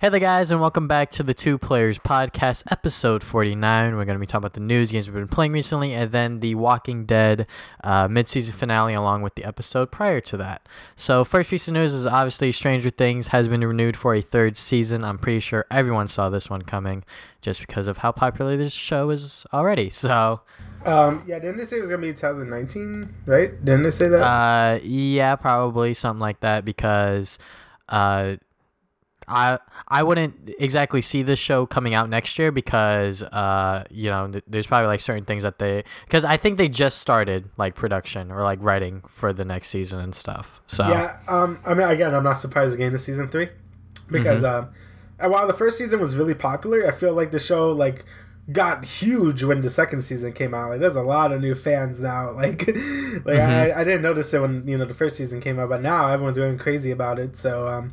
Hey there, guys, and welcome back to the Two Players Podcast, episode 49. We're going to be talking about the news games we've been playing recently, and then the Walking Dead mid-season finale, along with the episode prior to that. So, first piece of news is obviously Stranger Things has been renewed for a third season. I'm pretty sure everyone saw this one coming, just because of how popular this show is already. So, didn't they say it was gonna be 2019? Right? Didn't they say that? Yeah, probably something like that, because I wouldn't exactly see this show coming out next year because there's probably like certain things that because I think they just started like production or like writing for the next season and stuff. So yeah, I mean, again, I'm not surprised again to season 3 because while the first season was really popular, I feel like the show like got huge when the second season came out. Like, there's a lot of new fans now. I didn't notice it when the first season came out, but now everyone's going crazy about it. So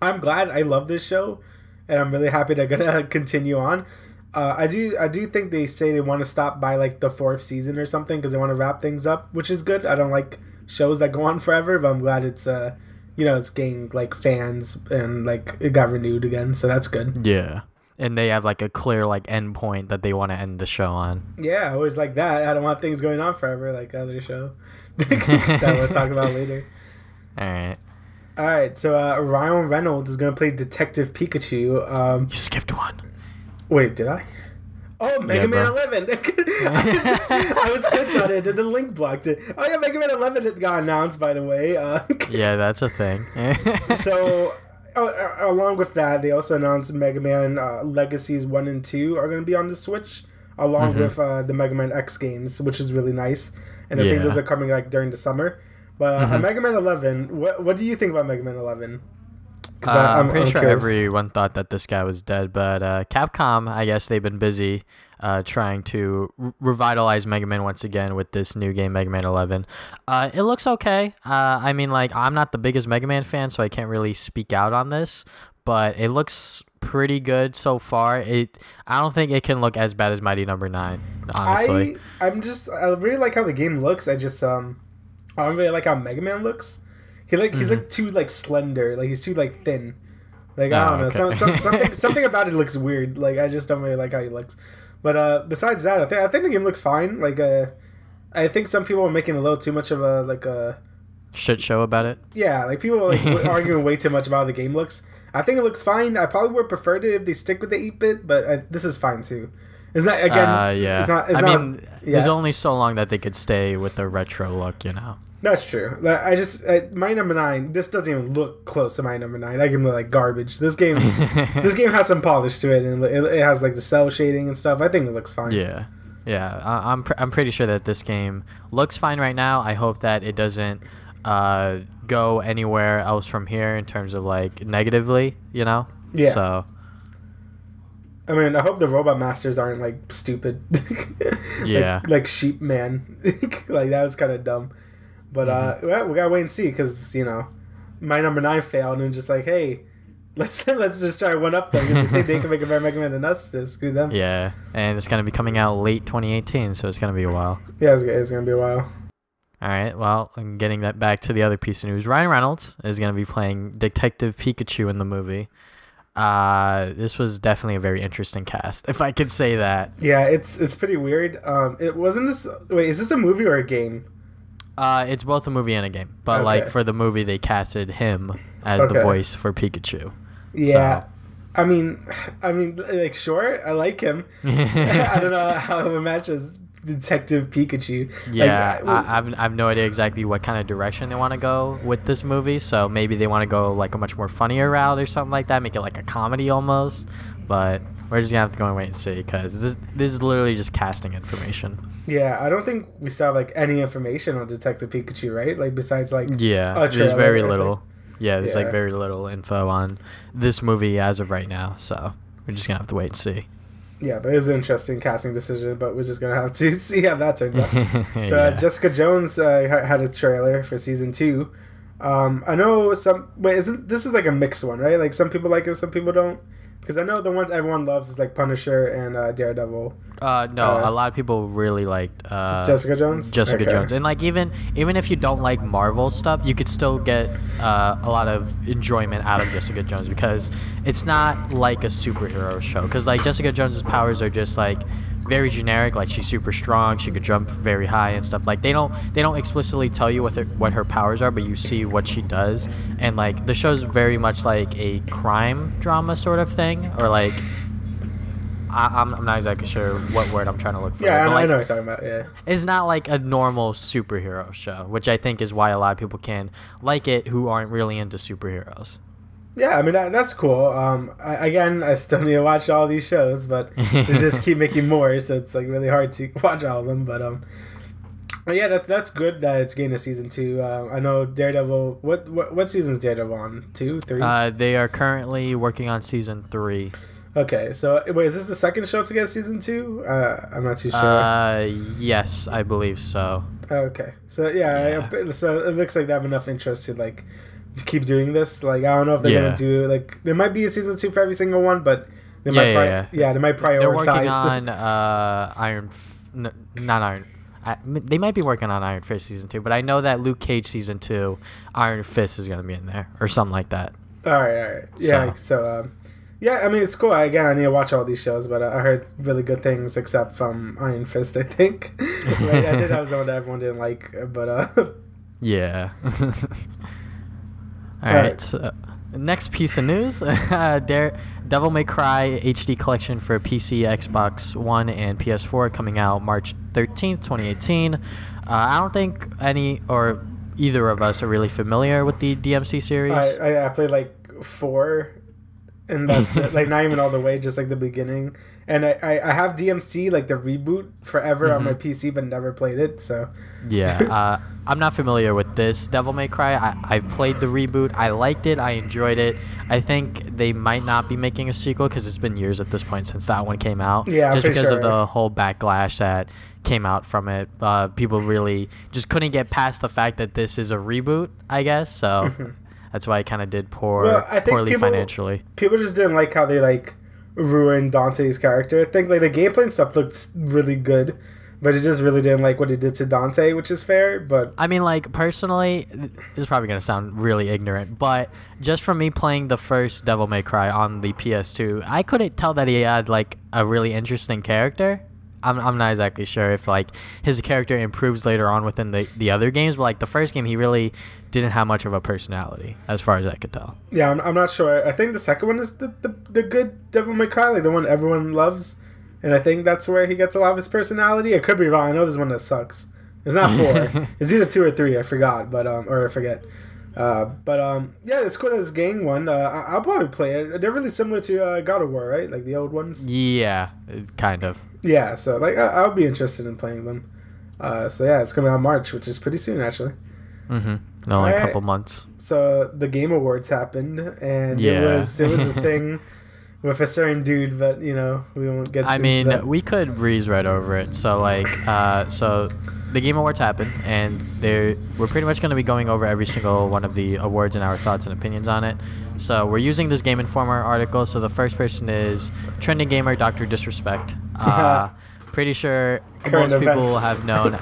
I'm glad. I love this show, and I'm really happy they're gonna continue on. I do think they say they want to stop by like the 4th season or something because they want to wrap things up, which is good. I don't like shows that go on forever, but I'm glad it's it's getting like fans and like it got renewed again, so that's good. Yeah, and they have like a clear like end point that they want to end the show on. Yeah, I always like that. I don't want things going on forever like other show that we'll talk about later. All right, so Ryan Reynolds is going to play Detective Pikachu. You skipped one. Wait, did I? Oh, Mega Man 11. I was hooked on it. The link blocked it. Oh, yeah, Mega Man 11 got announced, by the way. Yeah, that's a thing. So, along with that, they also announced Mega Man Legacies 1 and 2 are going to be on the Switch, along with the Mega Man X games, which is really nice. And I think those are coming like during the summer. But Mega Man 11, what do you think about Mega Man 11? I'm pretty sure everyone thought that this guy was dead, but Capcom, I guess they've been busy trying to revitalize Mega Man once again with this new game, Mega Man 11. It looks okay. I mean, like, I'm not the biggest Mega Man fan, so I can't really speak out on this, but it looks pretty good so far. I don't think it can look as bad as Mighty Number 9, honestly. I really like how the game looks. I don't really like how Mega Man looks. He's like too like slender. Like he's too like thin. Like I don't know. Something about it looks weird. Like I just don't really like how he looks. But besides that, I think the game looks fine. Like I think some people are making a little too much of a shit show about it. Yeah, like people are like arguing way too much about how the game looks. I think it looks fine. I probably would prefer it if they stick with the 8-bit, but this is fine too. It's not again. Yeah. It's not. There's only so long that they could stay with the retro look, That's true. My number 9. This doesn't even look close to my number 9. That game look like garbage. This game has some polish to it, and it has like the cell shading and stuff. I think it looks fine. Yeah. I'm pretty sure that this game looks fine right now. I hope that it doesn't go anywhere else from here in terms of like negatively. Yeah. So. I mean, I hope the Robot Masters aren't like stupid. Yeah. like Sheep Man. Like that was kind of dumb. But we gotta wait and see because my number 9 failed and just like, hey, let's just try one up them. If they think they can make a better Mega Man than us, to screw them. Yeah, and it's gonna be coming out late 2018, so it's gonna be a while. Yeah, it's gonna be a while. All right, well, I'm getting that back to the other piece of news. Ryan Reynolds is gonna be playing Detective Pikachu in the movie. This was definitely a very interesting cast, if I could say that. Yeah, it's pretty weird. It wasn't this. Wait, is this a movie or a game? It's both a movie and a game, but like for the movie, they casted him as the voice for Pikachu. Yeah, so. I mean, like sure, I like him. I don't know how it matches Detective Pikachu. Yeah, like, I have no idea exactly what kind of direction they want to go with this movie. So maybe they want to go like a much more funnier route or something like that, make it like a comedy almost. But we're just gonna have to go and wait and see because this is literally just casting information. Yeah, I don't think we still have like any information on Detective Pikachu, right? Like besides like there's very little. Yeah, there's like very little info on this movie as of right now. So we're just gonna have to wait and see. Yeah, but it was an interesting casting decision, but we're just going to have to see how that turns out. So Jessica Jones had a trailer for season 2. I know this is like a mixed one, right? Like some people like it, some people don't. Because I know the ones everyone loves is like Punisher and Daredevil. No, a lot of people really liked Jessica Jones. Jessica Jones, and like even if you don't like Marvel stuff, you could still get a lot of enjoyment out of Jessica Jones because it's not like a superhero show. Because like Jessica Jones's powers are just like very generic. Like she's super strong, she could jump very high and stuff. Like they don't explicitly tell you what her powers are, but you see what she does. And like the show's very much like a crime drama sort of thing, or like I'm not exactly sure what word I'm trying to look for. Yeah, I know what you're talking about. Yeah, it's not like a normal superhero show, which I think is why a lot of people can like it who aren't really into superheroes. Yeah, I mean that's cool. I still need to watch all these shows, but they just keep making more, so it's like really hard to watch all of them. But yeah, that's good that it's getting a season 2. I know Daredevil. What season is Daredevil on? 2, 3? They are currently working on season 3. Okay, so wait, is this the second show to get season 2? I'm not too sure. Yes, I believe so. Okay, so yeah. So it looks like they have enough interest to like to keep doing this. Like I don't know if they're gonna do like there might be a season 2 for every single one, but they might they might prioritize. They're working on they might be working on Iron Fist season 2, but I know that Luke Cage season 2, Iron Fist is gonna be in there or something like that. All right. Yeah. So yeah, I mean it's cool. I need to watch all these shows, but I heard really good things except from Iron Fist. I think like, I think that was the one that everyone didn't like, but yeah. All right. So, next piece of news: Devil May Cry HD collection for PC, Xbox One, and PS4 coming out March 13th, 2018. I don't think either of us are really familiar with the DMC series. I played like 4. And that's it. Like not even all the way, just like the beginning. And I have DMC like the reboot forever on my PC, but never played it. So yeah, I'm not familiar with this Devil May Cry. I played the reboot. I liked it. I enjoyed it. I think they might not be making a sequel because it's been years at this point since that one came out. Yeah, just because of the whole backlash that came out from it. People really just couldn't get past the fact that this is a reboot, I guess. So. That's why it kind of did poorly financially. People just didn't like how they like ruined Dante's character. I think like the gameplay and stuff looked really good, but it just really didn't like what it did to Dante, which is fair. But I mean, like personally, this is probably gonna sound really ignorant, but just from me playing the first Devil May Cry on the PS2, I couldn't tell that he had like a really interesting character. I'm not exactly sure if like his character improves later on within the other games, but like the first game he really didn't have much of a personality as far as I could tell. Yeah, I'm not sure. I think the second one is the good Devil May Cry, like the one everyone loves, and I think that's where he gets a lot of his personality. I could be wrong. I know there's one that sucks. It's not 4. It's either 2 or 3. I forgot, but or I forget. Yeah, it's cool that it's gang one. I'll probably play it. They're really similar to God of War, right? Like the old ones. Yeah, kind of. Yeah, so like I'll be interested in playing them. So yeah, it's coming out March, which is pretty soon actually. Only a couple months. So the Game Awards happened, and it was a thing with a certain dude, but you know we won't get. I mean, that. We could breeze right over it. So like, so the Game Awards happened, and we're pretty much going to be going over every single one of the awards and our thoughts and opinions on it. So we're using this Game Informer article. So the first person is Trending Gamer Dr. Disrespect. Pretty sure most people have known,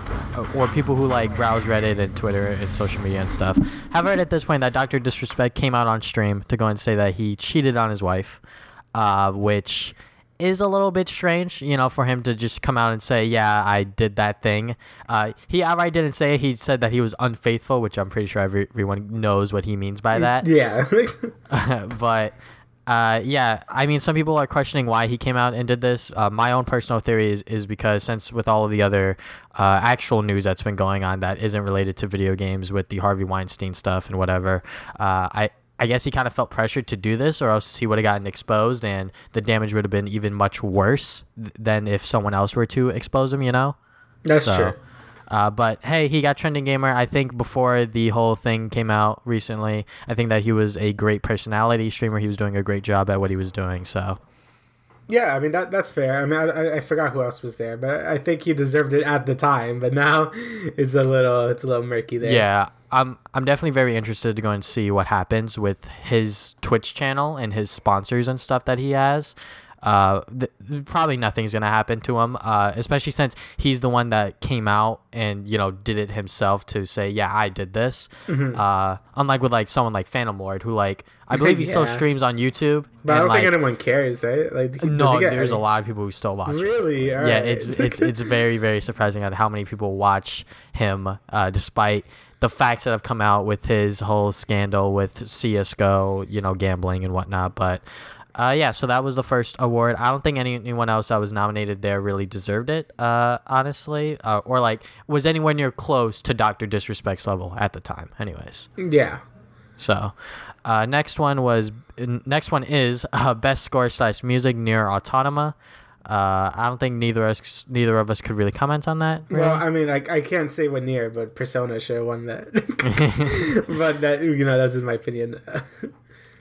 or people who like browse Reddit and Twitter and social media and stuff, have heard at this point that Dr. Disrespect came out on stream to go and say that he cheated on his wife, which is a little bit strange, you know, for him to just come out and say, yeah, I did that thing. He outright didn't say it. He said that he was unfaithful, which I'm pretty sure everyone knows what he means by that. Yeah. But yeah, I mean, some people are questioning why he came out and did this. My own personal theory is because since with all of the other actual news that's been going on that isn't related to video games with the Harvey Weinstein stuff and whatever, I guess he kind of felt pressured to do this, or else he would have gotten exposed and the damage would have been even much worse than if someone else were to expose him, you know? That's true. But hey, he got Trending Gamer. I think before the whole thing came out recently, I think that he was a great personality streamer. He was doing a great job at what he was doing. So Yeah, I mean that's fair. I mean, I forgot who else was there, but I think he deserved it at the time. But now it's a little murky there. Yeah, I'm definitely very interested to go and see what happens with his Twitch channel and his sponsors and stuff that he has. Probably nothing's gonna happen to him, especially since he's the one that came out and did it himself to say, yeah, I did this. Unlike with like someone like Phantom Lord, who like I believe he still streams on YouTube, but I don't think anyone cares, right? Like no, there's a lot of people who still watch. Really? Yeah, right. It's very, very surprising at how many people watch him, despite the facts that have come out with his whole scandal with CS:GO, gambling and whatnot, but. Yeah, so that was the first award. I don't think anyone else that was nominated there really deserved it, honestly, or like was anywhere near close to Dr. Disrespect's level at the time. Anyways. Yeah. So, next one is best score / music Nier Automata. I don't think neither of us could really comment on that. Really. Well, I mean, I can't say what Nier, but Persona should have won that. But that that's just my opinion.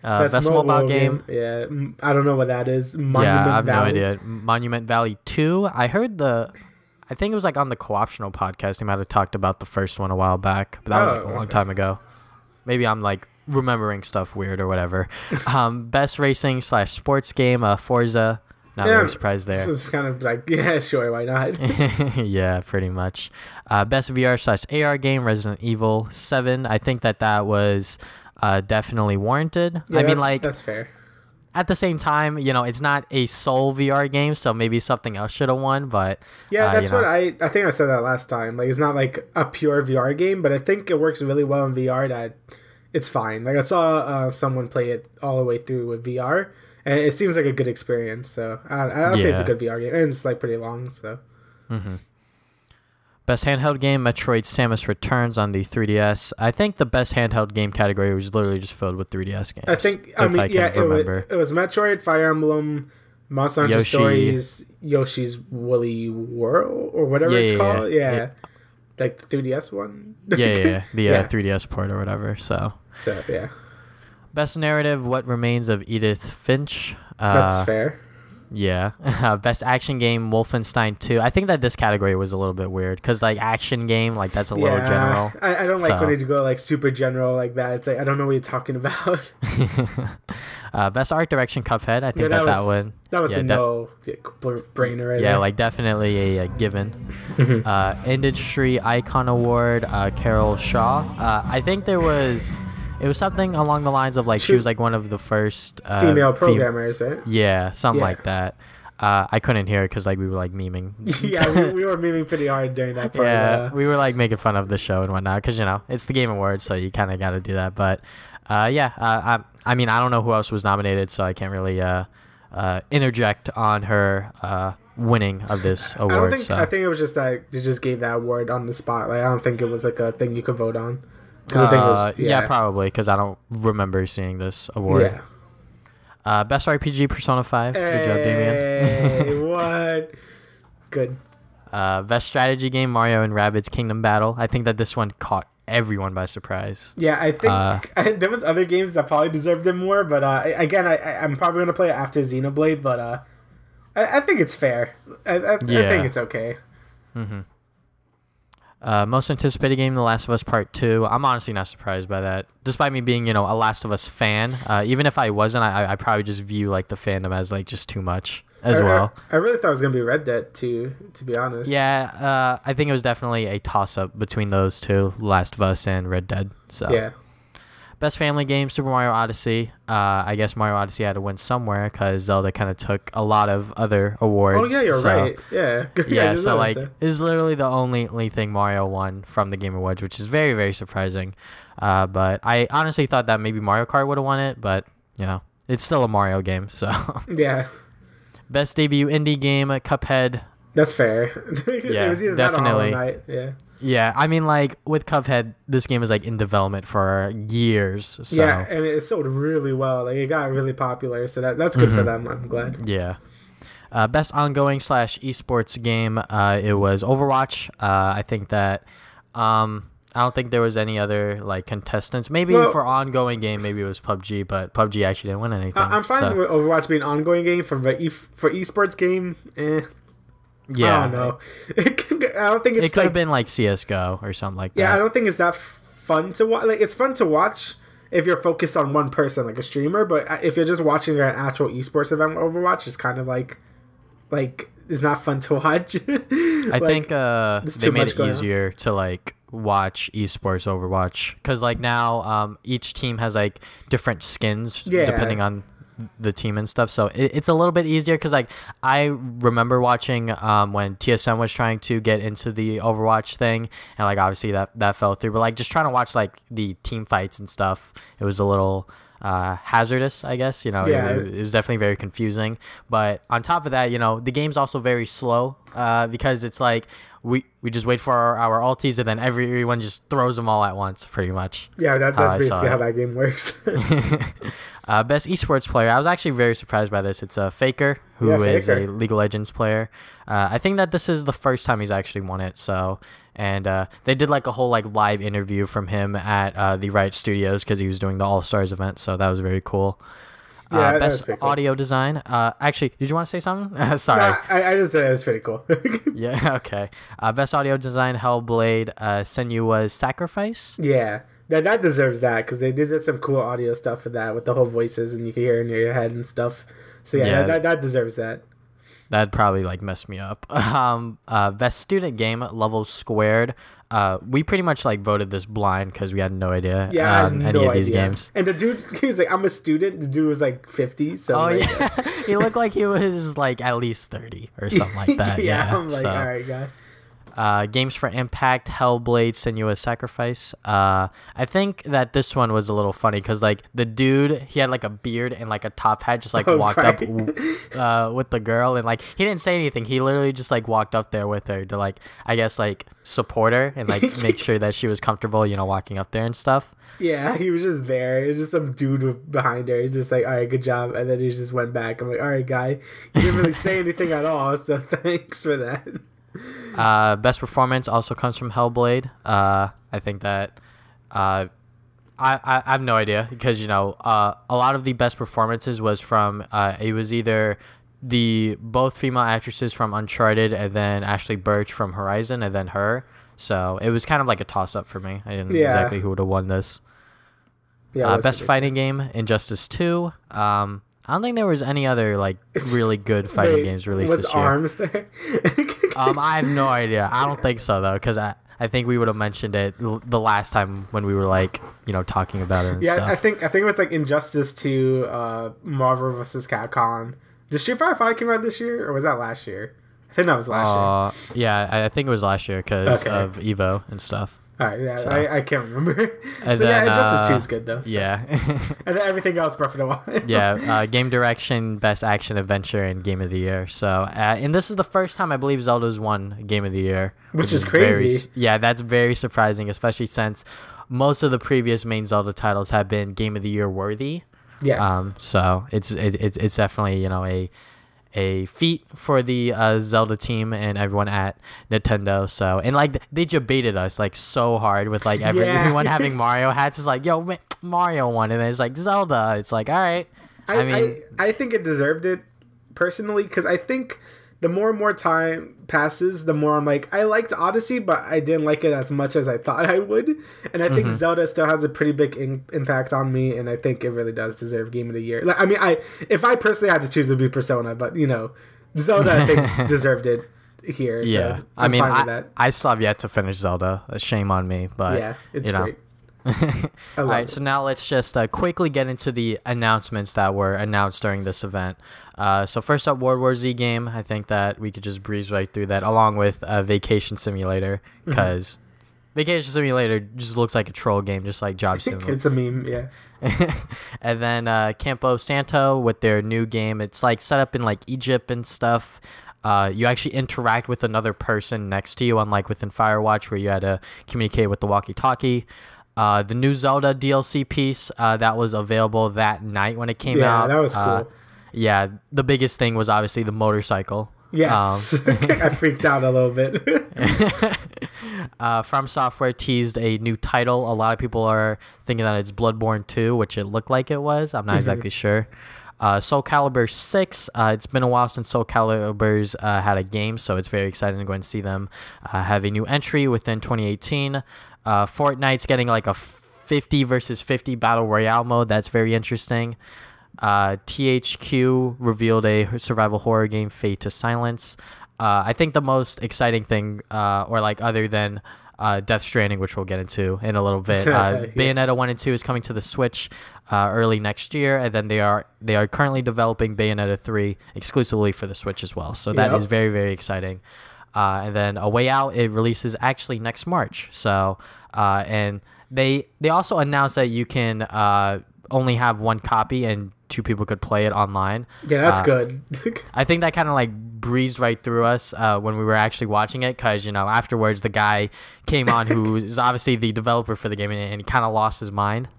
Best mobile game. Yeah, I don't know what that is. I have no idea. Monument Valley 2. I heard I think it was like on the Co-optional podcast. They might have talked about the first one a while back, but that was like a long time ago. Maybe I'm like remembering stuff weird or whatever. Best racing / sports game. Forza. Not very surprised there. So it's kind of like, yeah, sure, why not? Yeah, pretty much. Best VR / AR game. Resident Evil 7. I think that was. Definitely warranted. Yeah, I mean, like that's fair. At the same time, it's not a sole VR game, so maybe something else should have won. But yeah, that's what I think I said that last time. Like, it's not like a pure VR game, but I think it works really well in VR. That it's fine. Like I saw someone play it all the way through with VR, and it seems like a good experience. So I'll say it's a good VR game, and it's like pretty long. So. Mm-hmm. Best handheld game, Metroid Samus Returns on the 3DS. I think the best handheld game category was literally just filled with 3DS games. I think, it was Metroid, Fire Emblem, Monster Hunter Stories, Yoshi's Woolly World, or whatever it's called. Yeah. Like the 3DS one? The 3DS port or whatever. So, yeah. Best narrative, What Remains of Edith Finch. That's fair. Yeah. Best action game, Wolfenstein 2. I think that this category was a little bit weird because like action game, like that's a little general. I don't like when you go like super general like that. It's like I don't know what you're talking about. Best art direction, Cuphead. I think that one. That was a no-brainer right Yeah, there. like definitely a given. Industry Icon Award, Carol Shaw. I think it was something along the lines of like she was like one of the first female programmers, right? Yeah, something like that. I couldn't hear it because like we were like memeing. Yeah, we were memeing pretty hard during that part. Yeah, we were like making fun of the show and whatnot because it's the Game Awards, so you kind of got to do that. But I mean I don't know who else was nominated, so I can't really interject on her winning of this award. I think it was just that they just gave that award on the spot. Like I don't think it was like a thing you could vote on. Yeah, probably because I don't remember seeing this award. Yeah. Best RPG, Persona 5. Good job, Damian. What? Good. Best strategy game, Mario and Rabbids Kingdom Battle. I think that this one caught everyone by surprise. Yeah, I think there was other games that probably deserved it more, but I'm probably gonna play it after Xenoblade. But I think it's fair. I think it's okay. Mm-hmm. Most anticipated game, The Last of Us Part 2. I'm honestly not surprised by that. Despite me being, a Last of Us fan, even if I wasn't, I probably just view like the fandom as like just too much as well. I really thought it was gonna be Red Dead 2, to be honest. Yeah, I think it was definitely a toss-up between those two, Last of Us and Red Dead. So yeah. Best family game, Super Mario Odyssey. I guess Mario Odyssey had to win somewhere because Zelda kind of took a lot of other awards. Oh yeah, you're right. Yeah. Yeah, so like it's literally the only thing Mario won from the Game Awards, which is very, very surprising. But I honestly thought that maybe Mario Kart would have won it, but it's still a Mario game. So yeah. Best debut indie game, Cuphead. That's fair. Yeah, it was either definitely. That or Hollow Knight. Yeah. Yeah, I mean, like, with Cuphead, this game is, like, in development for years, so... Yeah, and it sold really well. Like, it got really popular, so that's good for them. I'm glad. Yeah. Best ongoing / esports game, it was Overwatch. I think that, I don't think there was any other like contestants. Maybe for ongoing game, maybe it was PUBG, but PUBG actually didn't win anything. I'm fine with Overwatch being an ongoing game for esports game. Yeah, I don't know. I don't think it could have been like CS:GO or something like that. Yeah, I don't think it's that fun to watch. Like, it's fun to watch if you're focused on one person, like a streamer. But if you're just watching an actual esports event, Overwatch is kind of like it's not fun to watch. I think they made it easier to like watch esports Overwatch because like now each team has like different skins depending on the team and stuff, so it's a little bit easier because like I remember watching when TSM was trying to get into the Overwatch thing, and like obviously that fell through, but like just trying to watch like the team fights and stuff, it was a little hazardous, I guess, you know. It was definitely very confusing, but on top of that, you know, the game's also very slow because it's like we just wait for our ultis and then everyone just throws them all at once pretty much. Yeah, that's basically how that game works. Best esports player, I was actually very surprised by this. It's Faker, who is a League of Legends player. I think that this is the first time he's actually won it, so and they did like a whole like live interview from him at the Riot Studios because he was doing the All-Stars event, so that was very cool. Yeah, best audio design. Actually, did you want to say something? Sorry. No, I just said it was pretty cool. Yeah, okay. Best audio design, Hellblade, Senua's Sacrifice. Yeah, that deserves that because they did some cool audio stuff for that with the whole voices and you can hear it in your head and stuff. So yeah. That deserves that. That'd probably like mess me up. Best student game, Level Squared. We pretty much like voted this blind because we had no idea any of these games. And the dude, he was like, "I'm a student." The dude was like 50. So yeah, he looked like he was like at least 30 or something like that. Yeah, I'm like, all right, guy. Games for Impact, Hellblade, Senua's Sacrifice. I think that this one was a little funny because like the dude, he had like a beard and like a top hat, just like walked up with the girl, and like he didn't say anything. He literally just like walked up there with her to like, I guess, like support her and like make sure that she was comfortable, you know, walking up there and stuff. Yeah, he was just there. It was just some dude behind her. He's just like, all right, good job. And then he just went back. I'm like, all right, guy. You didn't really say anything at all, so thanks for that. Best performance also comes from Hellblade. I think that I have no idea because, you know, a lot of the best performances was from it was either both female actresses from Uncharted and then Ashley Birch from Horizon and then her. So it was kind of like a toss up for me. I didn't know exactly who would have won this. Yeah. Best fighting game, Injustice 2. I don't think there was any other like really good fighting games released this year. Was ARMS there? I have no idea. I don't think so though, because I think we would have mentioned it the last time when we were like, you know, talking about it and stuff. I think it was like Injustice 2, Marvel vs. Capcom. Did Street Fighter 5 came out this year or was that last year? I think that was last year. Yeah, I think it was last year because of Evo and stuff. All right, yeah, so. I can't remember. So then, Injustice 2 is good though. So. Yeah. And then everything else Breath of the Wild. Yeah, game direction, best action adventure, and game of the year. So, and this is the first time I believe Zelda's won game of the year, which is crazy. That's very surprising, especially since most of the previous main Zelda titles have been game of the year worthy. Yes. So it's definitely, you know, a feat for the Zelda team and everyone at Nintendo. So, and like they debated us like so hard with like everyone having Mario hats. It's like, yo, Mario won, and then it's like Zelda. It's like, all right. I think it deserved it personally because I think the more and more time passes, the more I'm like, I liked Odyssey, but I didn't like it as much as I thought I would. And I think Zelda still has a pretty big impact on me, and I think it really does deserve Game of the Year. Like, I mean, if I personally had to choose, it would be Persona, but, you know, Zelda, I think, deserved it here. Yeah. So I'm fine with that. I still have yet to finish Zelda. Shame on me, but, yeah, it's great. All right, so now let's just quickly get into the announcements that were announced during this event. So first up, World War Z game. I think that we could just breeze right through that, along with Vacation Simulator, because Vacation Simulator just looks like a troll game, just like Job Simulator. It's a meme, yeah. And then Campo Santo with their new game. It's like set up in like Egypt and stuff. You actually interact with another person next to you, unlike within Firewatch, where you had to communicate with the walkie-talkie. The new Zelda DLC piece that was available that night when it came out. Yeah, that was cool. Yeah, the biggest thing was obviously the motorcycle. Yes. I freaked out a little bit. From Software teased a new title. A lot of people are thinking that it's Bloodborne 2, which it looked like it was. I'm not exactly sure. Soul Calibur 6. It's been a while since Soul Calibur's had a game, so it's very exciting to go and see them have a new entry within 2018. Fortnite's getting like a 50 versus 50 battle royale mode. That's very interesting. THQ revealed a survival horror game, Fate to Silence. I think the most exciting thing, or like other than Death Stranding, which we'll get into in a little bit, Bayonetta 1 and 2 is coming to the Switch early next year, and then they are currently developing Bayonetta 3 exclusively for the Switch as well. So that is very, very exciting. And then A Way Out, it releases actually next March. So and they also announced that you can only have one copy and 2 people could play it online. Yeah, that's good. I think that kind of like breezed right through us when we were actually watching it, because afterwards the guy came on who is obviously the developer for the game, and he kind of lost his mind.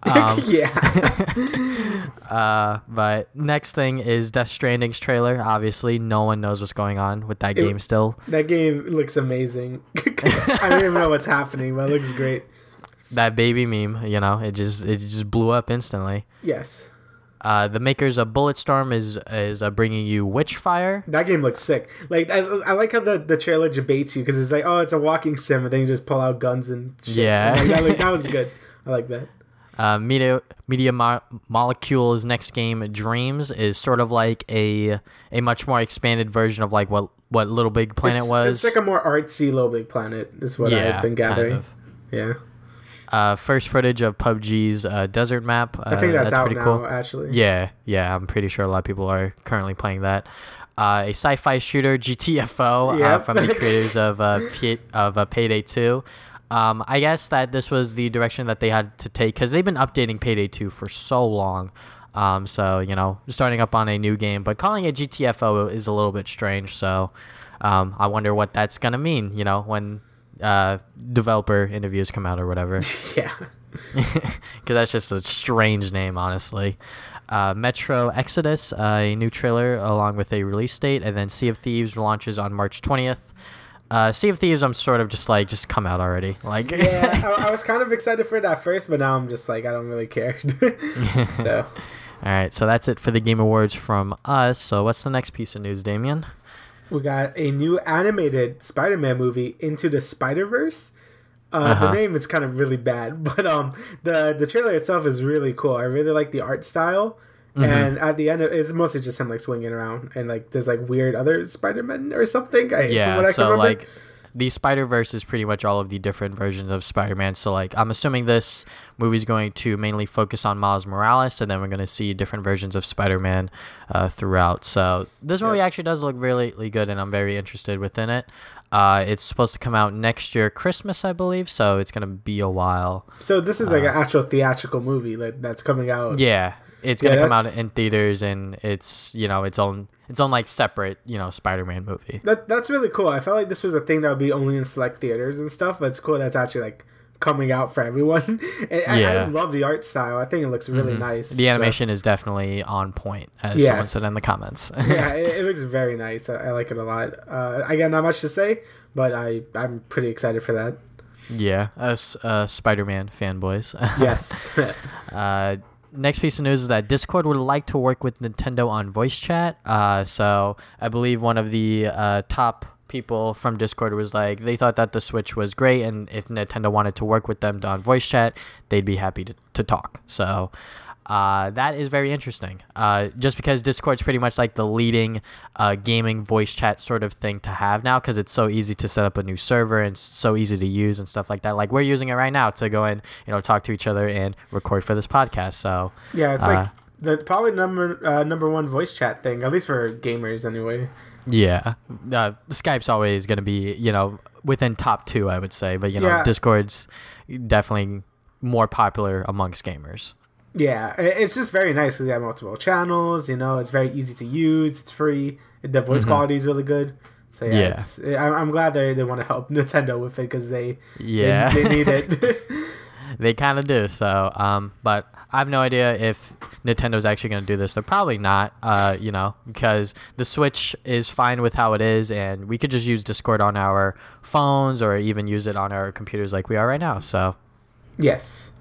But next thing is Death Stranding's trailer. Obviously no one knows what's going on with that game still. That game looks amazing. I don't even know what's happening, but it looks great. That baby meme, it just blew up instantly. Yes. The makers of Bulletstorm is bringing you Witchfire. That game looks sick. Like I like how the trailer debates you, because it's like, oh, it's a walking sim, and then you just pull out guns and shit. Yeah. That was good. I like that. Media Molecule's next game, Dreams, is sort of like a much more expanded version of like what Little Big Planet was. It's like a more artsy Little Big Planet, is what I've been gathering. Kind of. Yeah. First footage of PUBG's desert map. I think that's out pretty now, cool. Actually. Yeah, I'm pretty sure a lot of people are currently playing that. A sci-fi shooter, GTFO, from the creators of Payday 2. I guess that this was the direction that they had to take, because they've been updating Payday 2 for so long. So, starting up on a new game, but calling it GTFO is a little bit strange. So I wonder what that's going to mean, when developer interviews come out or whatever. Yeah. Because that's just a strange name, honestly. Metro Exodus, a new trailer along with a release date, and then Sea of Thieves launches on March 20th. Sea of Thieves, I'm sort of just like, just come out already. Like, yeah, I was kind of excited for it at first, but now I'm just like, I don't really care. So, all right, so that's it for the Game Awards from us. So what's the next piece of news, Damian? We got a new animated Spider-Man movie, Into the Spider-Verse. The name is kind of really bad, but the trailer itself is really cool. I really like the art style. And at the end, it's mostly just him like swinging around, and like there's like weird other Spider-Man or something. So like the Spider-Verse is pretty much all of the different versions of Spider-Man. So like I'm assuming this movie's going to mainly focus on Miles Morales, and then we're going to see different versions of Spider-Man throughout. So this movie actually does look really, really good, and I'm very interested within it. It's supposed to come out next year, Christmas, I believe, so it's going to be a while. So this is like an actual theatrical movie that's coming out. Yeah. It's gonna come out in theaters, and it's its own like separate Spider-Man movie. That's really cool. I felt like this was a thing that would be only in select theaters and stuff, but it's cool that's actually like coming out for everyone. And I love the art style. I think it looks really nice. The animation is definitely on point, as someone said in the comments. Yeah, it looks very nice. I like it a lot. Again, not much to say, but I'm pretty excited for that. Yeah, us Spider-Man fanboys. Yes. Next piece of news is that Discord would like to work with Nintendo on voice chat. So I believe one of the top people from Discord was like, they thought that the Switch was great, and if Nintendo wanted to work with them on voice chat, they'd be happy to talk. So that is very interesting. Just because Discord's pretty much like the leading gaming voice chat sort of thing to have now, because it's so easy to set up a new server and so easy to use and stuff like that. Like we're using it right now to go and talk to each other and record for this podcast. So yeah, it's like the probably number one voice chat thing, at least for gamers anyway. Yeah, Skype's always going to be within top 2, I would say, but Discord's definitely more popular amongst gamers. Yeah, it's just very nice because you have multiple channels. It's very easy to use. It's free. The voice quality is really good. So I'm glad they want to help Nintendo with it, because they need it. They kind of do. So, but I have no idea if Nintendo's actually going to do this. They're probably not, because the Switch is fine with how it is, and we could just use Discord on our phones or even use it on our computers like we are right now. So, yes.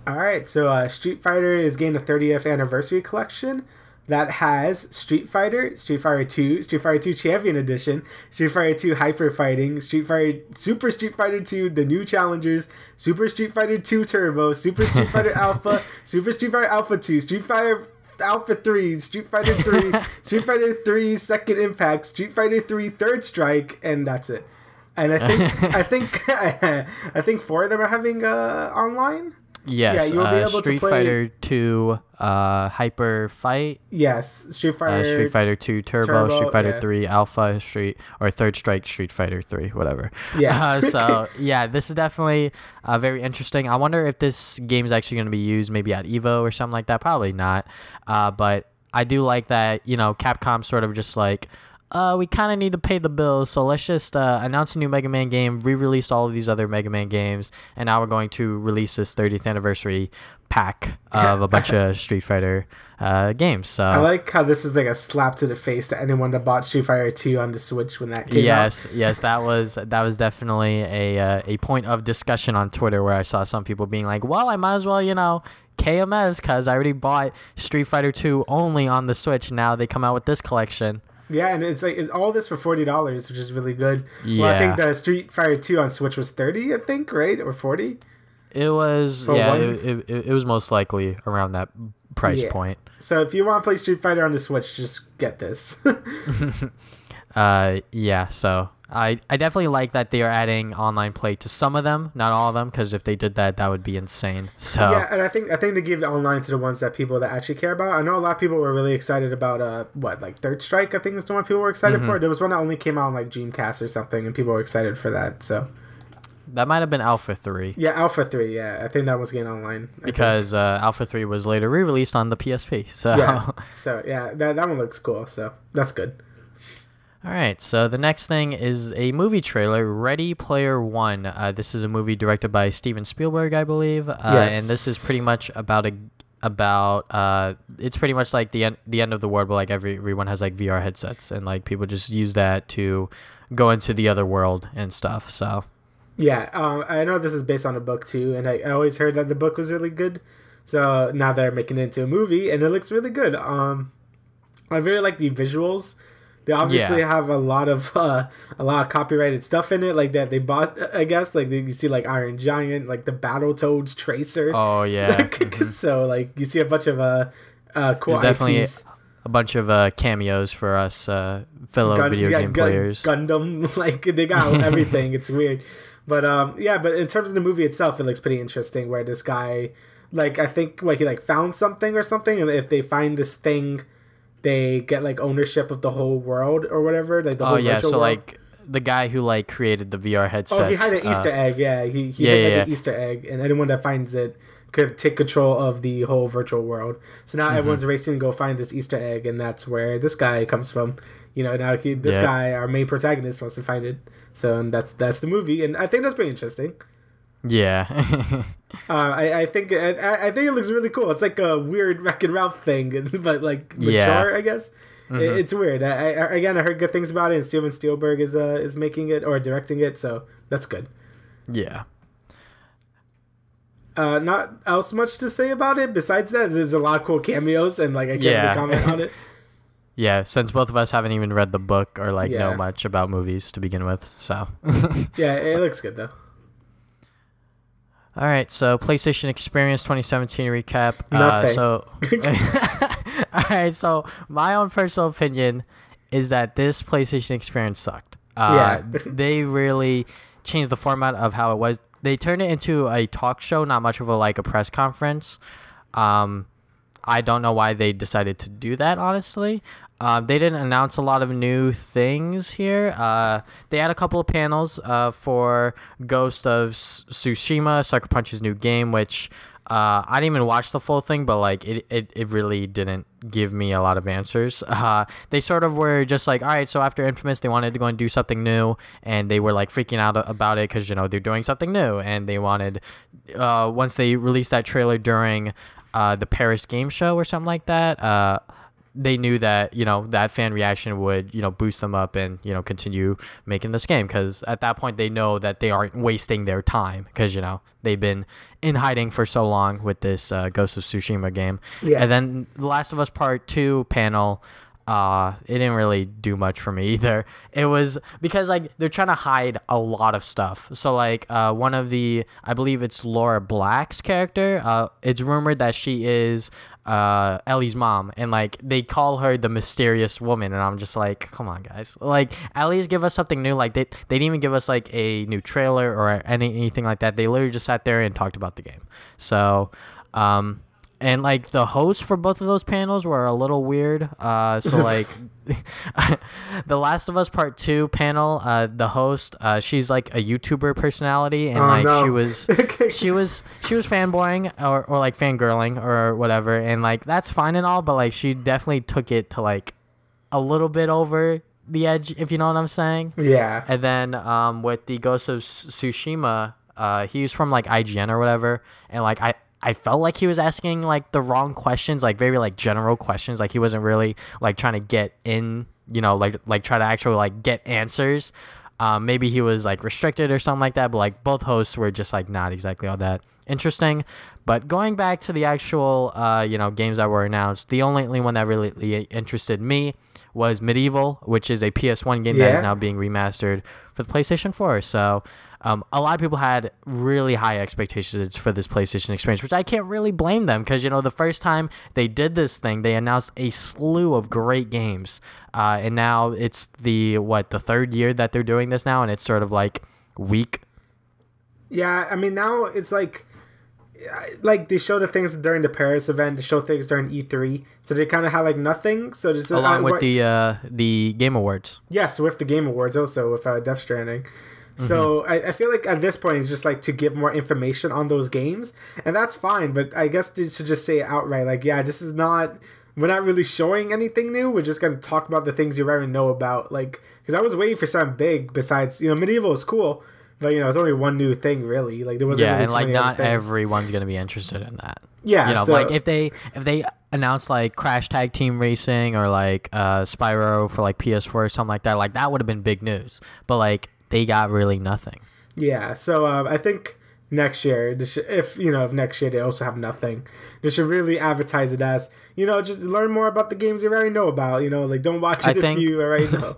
All right. So, Street Fighter is getting a 30th anniversary collection that has Street Fighter, Street Fighter 2, Street Fighter 2 Champion Edition, Street Fighter 2 Hyper Fighting, Super Street Fighter 2 The New Challengers, Super Street Fighter 2 Turbo, Super Street Fighter Alpha, Super Street Fighter Alpha 2, Street Fighter Alpha 3, Street Fighter 3, Street Fighter 3 Second Impact, Street Fighter 3 Third Strike, and that's it. And I think 4 of them are having online. Yes, you'll be able Street to play Fighter 2 Hyper Fight. Yes, Street Fighter 2 Turbo, Street Fighter 3 Alpha, Third Strike, Street Fighter 3, whatever. Yeah. This is definitely very interesting. I wonder if this game is actually going to be used maybe at EVO or something like that. Probably not. But I do like that, Capcom sort of just like, we kind of need to pay the bills, so let's just announce a new Mega Man game, re-release all of these other Mega Man games, and now we're going to release this 30th anniversary pack of a bunch of Street Fighter games. So I like how this is like a slap to the face to anyone that bought Street Fighter 2 on the Switch when that came out. Yes, that was definitely a point of discussion on Twitter where I saw some people being like, well, I might as well, KMS, because I already bought Street Fighter 2 only on the Switch. Now they come out with this collection. Yeah, and it's all this for $40, which is really good. Yeah. Well, I think the Street Fighter 2 on Switch was $30, I think, right? Or $40? It was, it was most likely around that price point. So if you want to play Street Fighter on the Switch, just get this. So I definitely like that they are adding online play to some of them, not all of them, because if they did that would be insane. So yeah, and I think they give it online to the ones that people that actually care about. I know a lot of people were really excited about Third Strike, I think is the one people were excited for. There was one that only came out on like Dreamcast or something, and people were excited for that. So that might have been Alpha 3. Yeah, Alpha 3. Yeah, I think that was getting online. Because Alpha 3 was later re-released on the PSP. So that one looks cool. So that's good. All right, so the next thing is a movie trailer, Ready Player One. This is a movie directed by Steven Spielberg, I believe. Yes. And this is pretty much about it's pretty much like the end of the world, but like everyone has like VR headsets, and like people just use that to go into the other world and stuff. So yeah, I know this is based on a book too, and I always heard that the book was really good. So now they're making it into a movie, and it looks really good. I really like the visuals. They obviously have a lot of copyrighted stuff in it, like that they bought. I guess like you see like Iron Giant, like the Battletoads Tracer. Oh yeah. So like you see a bunch of cool. There's definitely IPs. A bunch of cameos for us fellow video game players. Gundam, like they got everything. It's weird, but but in terms of the movie itself, it looks pretty interesting. Where this guy, like I think like he like found something or something, and if they find this thing, they get like ownership of the whole world or whatever, like the whole virtual world. Like the guy who like created the VR headsets. Oh, he had an Easter egg. Yeah, he had the Easter egg, and anyone that finds it could take control of the whole virtual world. So now everyone's racing to go find this Easter egg, and that's where this guy comes from. Now this guy, our main protagonist, wants to find it. So and that's the movie, and I think that's pretty interesting. Yeah. I think it looks really cool. It's like a weird Wreck-It Ralph thing, but like mature, I guess. It's weird. I heard good things about it, and Steven Spielberg is making it or directing it, so that's good. Yeah. Not else much to say about it. Besides that, there's a lot of cool cameos, and like I can't really comment on it. Yeah, since both of us haven't even read the book or like know much about movies to begin with, so. Yeah, it looks good though. All right, so PlayStation Experience 2017 recap. Nothing. All right, so my own personal opinion is that this PlayStation Experience sucked. They really changed the format of how it was. They turned it into a talk show, not much of a press conference. I don't know why they decided to do that, honestly. They didn't announce a lot of new things here. They had a couple of panels for Ghost of Tsushima, Sucker Punch's new game, which I didn't even watch the full thing, but like it really didn't give me a lot of answers. They sort of were just like, all right, so after Infamous, they wanted to go and do something new, and they were like freaking out about it because, you know, they're doing something new, and they wanted, once they released that trailer during the Paris Game Show or something like that, they knew that, you know, that fan reaction would, you know, boost them up and, you know, continue making this game, because at that point they know that they aren't wasting their time, because, you know, they've been in hiding for so long with this Ghost of Tsushima game. Yeah. And then The Last of Us Part 2 panel, it didn't really do much for me either. It was because, like, they're trying to hide a lot of stuff. So, like, one of the, I believe it's Laura Black's character, it's rumored that she is Ellie's mom, and like they call her the mysterious woman, and I'm just like, come on guys, like at least give us something new. Like they didn't even give us like a new trailer or anything like that. They literally just sat there and talked about the game. So and like the hosts for both of those panels were a little weird. So like The Last of Us Part 2 panel, the host, she's like a YouTuber personality, and she was fanboying or like fangirling or whatever, and like that's fine and all, but like she definitely took it to like a little bit over the edge, if you know what I'm saying. Yeah. And then with the Ghost of Tsushima, he was from like IGN or whatever, and like I felt like he was asking like the wrong questions, like very like general questions. Like he wasn't really like trying to get in, you know, like try to actually like get answers. Maybe he was like restricted or something like that, but like both hosts were just like not exactly all that interesting. But going back to the actual, you know, games that were announced, the only one that really interested me was Medieval, which is a PS1 game that is now being remastered for the PlayStation 4. So a lot of people had really high expectations for this PlayStation experience, which I can't really blame them, because, you know, the first time they did this thing, they announced a slew of great games. And now it's the third year that they're doing this now, and it's sort of like weak. Yeah, I mean, now it's like they show the things during the Paris event, they show things during E3, so they kind of have like nothing. So just along with the Game Awards. Yes, with the Game Awards also, with Death Stranding. So I feel like at this point it's just like to give more information on those games, and that's fine, but I guess they should just say it outright, like, yeah, this is not, we're not really showing anything new, we're just going to talk about the things you already know about, like, because I was waiting for something big besides, you know, Medieval is cool, but, you know, it's only one new thing, really, like, there wasn't really and like not everyone's going to be interested in that. Yeah, you know, so, like if they announced like Crash Tag Team Racing or like Spyro for like PS4 or something like that would have been big news, but like they got really nothing. Yeah, so I think next year, if next year they also have nothing, they should really advertise it as, you know, just learn more about the games you already know about, you know, like don't watch it if you already know.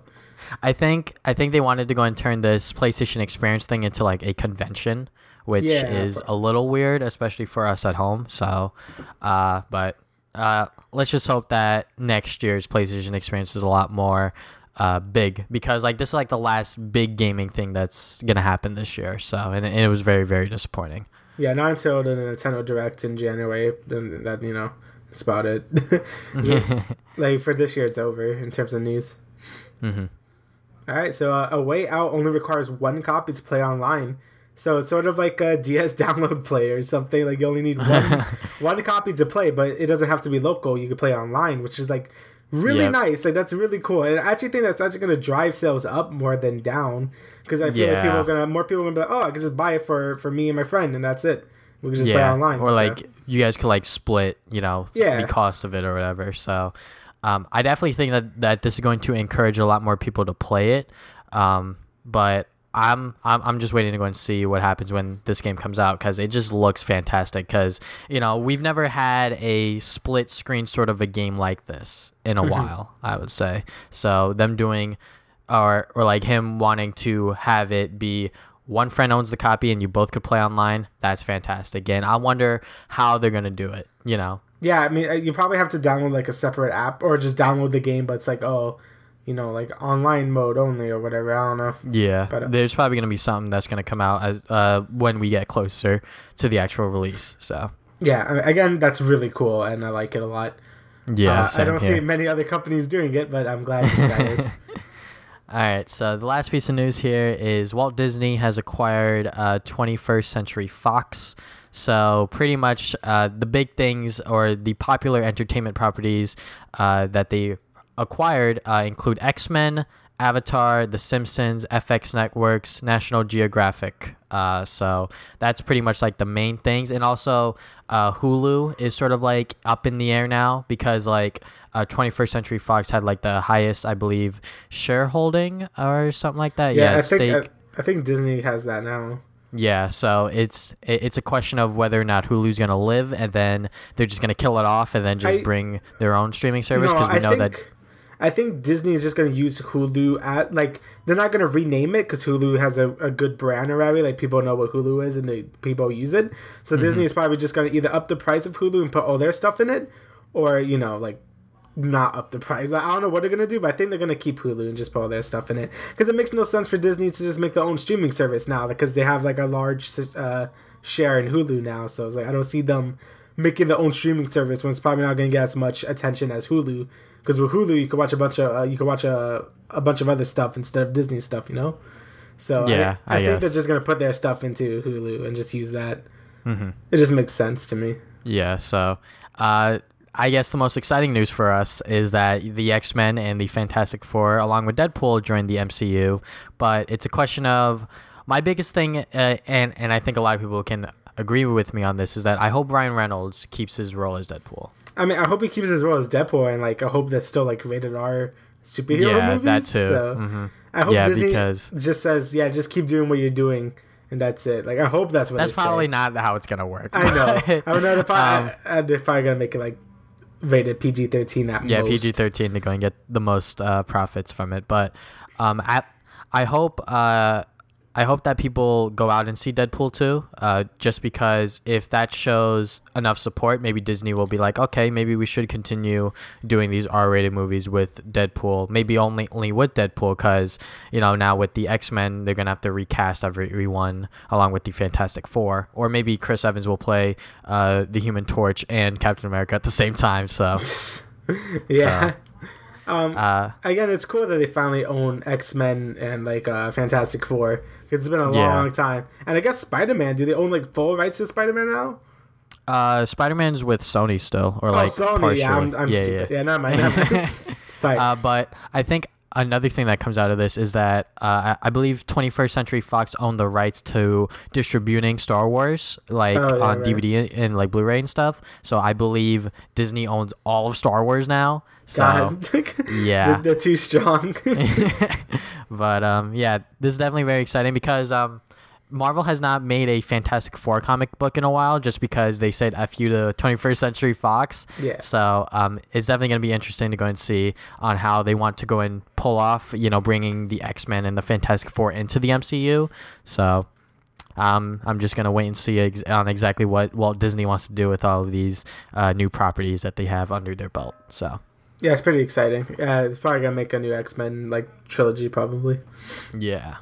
I think they wanted to go and turn this PlayStation Experience thing into like a convention, which is a little weird, especially for us at home. So, but let's just hope that next year's PlayStation Experience is a lot more big, because like this is like the last big gaming thing that's gonna happen this year. So and it was very, very disappointing. Yeah, not until the Nintendo Direct in January, then that, you know, that's about it. Like for this year, it's over in terms of news. All right, so A Way Out only requires one copy to play online. So it's sort of like a DS download play or something. Like you only need one copy to play, but it doesn't have to be local. You can play online, which is like really nice. Like that's really cool. And I actually think that's actually going to drive sales up more than down, because I feel like more people are going to be like, oh, I can just buy it for me and my friend, and that's it. We can just play online. Or like you guys could like split, you know, the cost of it or whatever. So I definitely think that this is going to encourage a lot more people to play it. But I'm just waiting to go and see what happens when this game comes out, because it just looks fantastic. Because, you know, we've never had a split screen sort of a game like this in a while, I would say. So them doing or like him wanting to have it be one friend owns the copy and you both could play online, that's fantastic. And I wonder how they're going to do it, you know? Yeah, I mean, you probably have to download like a separate app, or just download the game, but it's like, oh, you know, like online mode only or whatever. I don't know. Yeah, but there's probably going to be something that's going to come out as when we get closer to the actual release. So yeah, again, that's really cool, and I like it a lot. Yeah, I don't see many other companies doing it, but I'm glad this guy is. All right, so the last piece of news here is Walt Disney has acquired 21st Century Fox. So pretty much the big things or the popular entertainment properties that they acquired include X-Men, Avatar, The Simpsons, FX Networks, National Geographic. So that's pretty much like the main things. And also Hulu is sort of like up in the air now because like 21st Century Fox had like the highest, I believe, shareholding or something like that. Yeah, I think Disney has that now. Yeah, so it's a question of whether or not Hulu's going to live, and then they're just going to kill it off and then just bring their own streaming service because I think Disney is just going to use Hulu at, like, they're not going to rename it because Hulu has a good brand already. Like, people know what Hulu is and people use it. So Disney is probably just going to either up the price of Hulu and put all their stuff in it or, you know, like, not up the price. Like, I don't know what they're going to do, but I think they're going to keep Hulu and just put all their stuff in it. Because it makes no sense for Disney to just make their own streaming service now because they have, like, a large share in Hulu now. So it's like, I don't see them making their own streaming service when it's probably not going to get as much attention as Hulu. Because with Hulu, you can watch a bunch of other stuff instead of Disney stuff, you know. So yeah, I think they're just gonna put their stuff into Hulu and just use that. It just makes sense to me. Yeah. So, I guess the most exciting news for us is that the X-Men and the Fantastic Four, along with Deadpool, joined the MCU. But it's a question of my biggest thing, and I think a lot of people can agree with me on this, is that I hope Ryan Reynolds keeps his role as Deadpool. I mean, I hope he keeps his role as Deadpool, and like I hope that's still like rated R superhero movies. Yeah, that too. So I hope Disney just says, just keep doing what you're doing, and that's it. Like I hope that's what. That's probably not how it's gonna work. I know. I would know if I gonna make it like rated PG-13 at most. Yeah, PG-13 to go and get the most profits from it. But I hope that people go out and see Deadpool 2, just because if that shows enough support, maybe Disney will be like, okay, maybe we should continue doing these R-rated movies with Deadpool, maybe only with Deadpool, because, you know, now with the X-Men, they're going to have to recast everyone along with the Fantastic Four, or maybe Chris Evans will play the Human Torch and Captain America at the same time, so... yeah. Again, it's cool that they finally own X-Men and like Fantastic Four because it's been a long time. And I guess Spider-Man. Do they own like full rights to Spider-Man now? Spider-Man's with Sony still, or like Sony. Partially. Yeah, I'm stupid. Yeah, not mind. Sorry. But I think another thing that comes out of this is that I believe 21st Century Fox owned the rights to distributing Star Wars on DVD and like Blu-ray and stuff. So I believe Disney owns all of Star Wars now. So yeah, they're too strong. But this is definitely very exciting because Marvel has not made a Fantastic Four comic book in a while, just because they said F you to 21st Century Fox. Yeah. So it's definitely going to be interesting to go and see on how they want to go and pull off, you know, bringing the X-Men and the Fantastic Four into the MCU. So I'm just going to wait and see on exactly what Walt Disney wants to do with all of these new properties that they have under their belt. So. Yeah, it's pretty exciting. It's probably going to make a new X-Men like trilogy probably. Yeah.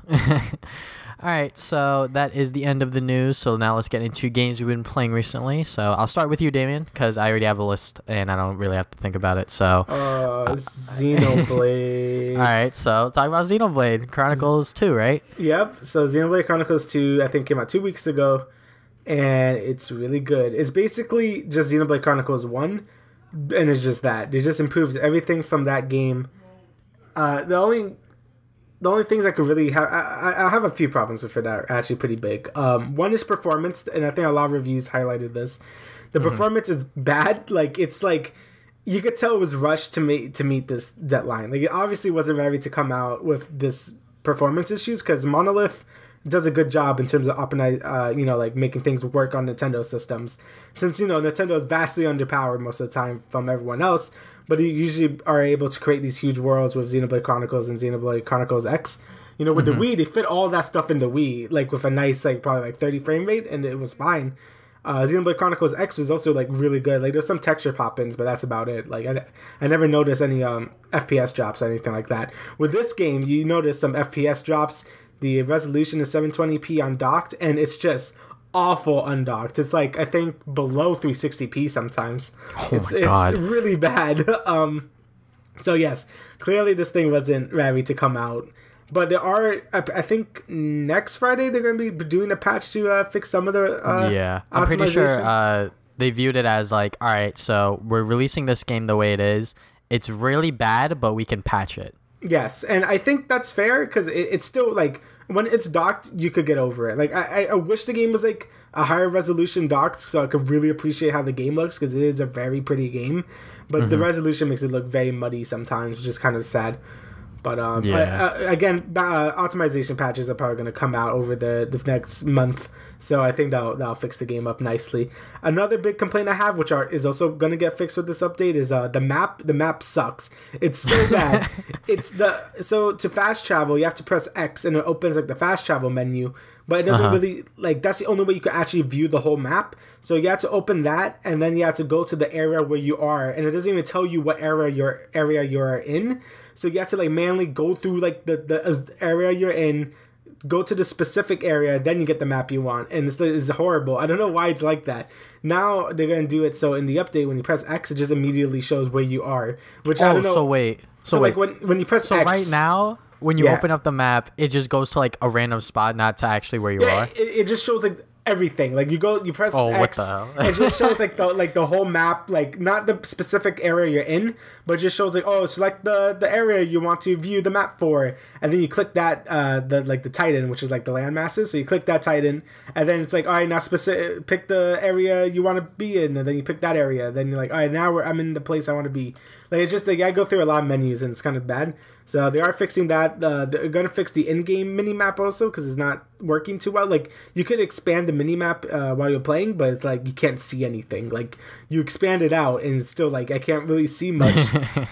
All right, so that is the end of the news. So now let's get into games we've been playing recently. So I'll start with you, Damian, because I already have a list and I don't really have to think about it. So Xenoblade. All right, so talk about Xenoblade Chronicles 2, right? Yep. So Xenoblade Chronicles 2, I think, came out 2 weeks ago, and it's really good. It's basically just Xenoblade Chronicles 1, and it's just that. They just improved everything from that game. The only things I could really have... I have a few problems with it that are actually pretty big. One is performance, and I think a lot of reviews highlighted this. The performance is bad. Like, it's like... You could tell it was rushed to meet this deadline. Like, it obviously wasn't ready to come out with this performance issues, because Monolith does a good job in terms of like making things work on Nintendo systems. Since, Nintendo is vastly underpowered most of the time from everyone else, but you usually are able to create these huge worlds with Xenoblade Chronicles and Xenoblade Chronicles X. With the Wii, they fit all that stuff in the Wii, like with a nice, like probably like 30 frame rate, and it was fine. Xenoblade Chronicles X was also like really good. Like there's some texture pop-ins, but that's about it. Like I never noticed any FPS drops or anything like that. With this game, you notice some FPS drops. The resolution is 720p undocked, and it's just awful undocked. It's like, I think, below 360p sometimes. It's really bad. So yes, clearly this thing wasn't ready to come out. But there are, I think next Friday they're going to be doing a patch to fix some of the I'm pretty sure they viewed it as like, all right, so we're releasing this game the way it is. It's really bad, but we can patch it. Yes, and I think that's fair because it's still like when it's docked, you could get over it. Like I wish the game was like a higher resolution docked so I could really appreciate how the game looks because it is a very pretty game, but the resolution makes it look very muddy sometimes, which is kind of sad. But again, optimization patches are probably going to come out over the next month, so I think that'll fix the game up nicely. Another big complaint I have, which is also going to get fixed with this update, is the map. The map sucks. It's so bad. So to fast travel, you have to press X, and it opens like the fast travel menu. But it doesn't really, like, that's the only way you can actually view the whole map. So you have to open that, and then you have to go to the area where you are, and it doesn't even tell you what area you're in. So you have to, like, manually go through, like, the area you're in, go to the specific area, then you get the map you want. And it's horrible. I don't know why it's like that. Now they're going to do it so in the update, when you press X, it just immediately shows where you are. Which I don't know. So like, when you press X... So right now... When you open up the map, it just goes to like a random spot, not to actually where you are. It just shows like everything. Like you press X. What the hell? It just shows like the whole map, like not the specific area you're in, but it just shows like, oh, select the area you want to view the map for, and then you click that the Titan, which is like the land masses. So you click that Titan, and then it's like, all right, now pick the area you want to be in, and then you pick that area. Then you're like, all right, now I'm in the place I want to be. Like it's just like I go through a lot of menus, and it's kind of bad. So they are fixing that. They're going to fix the in-game mini-map also because it's not working too well. Like, you could expand the mini-map while you're playing, but it's like you can't see anything. Like, you expand it out, and it's still like I can't really see much.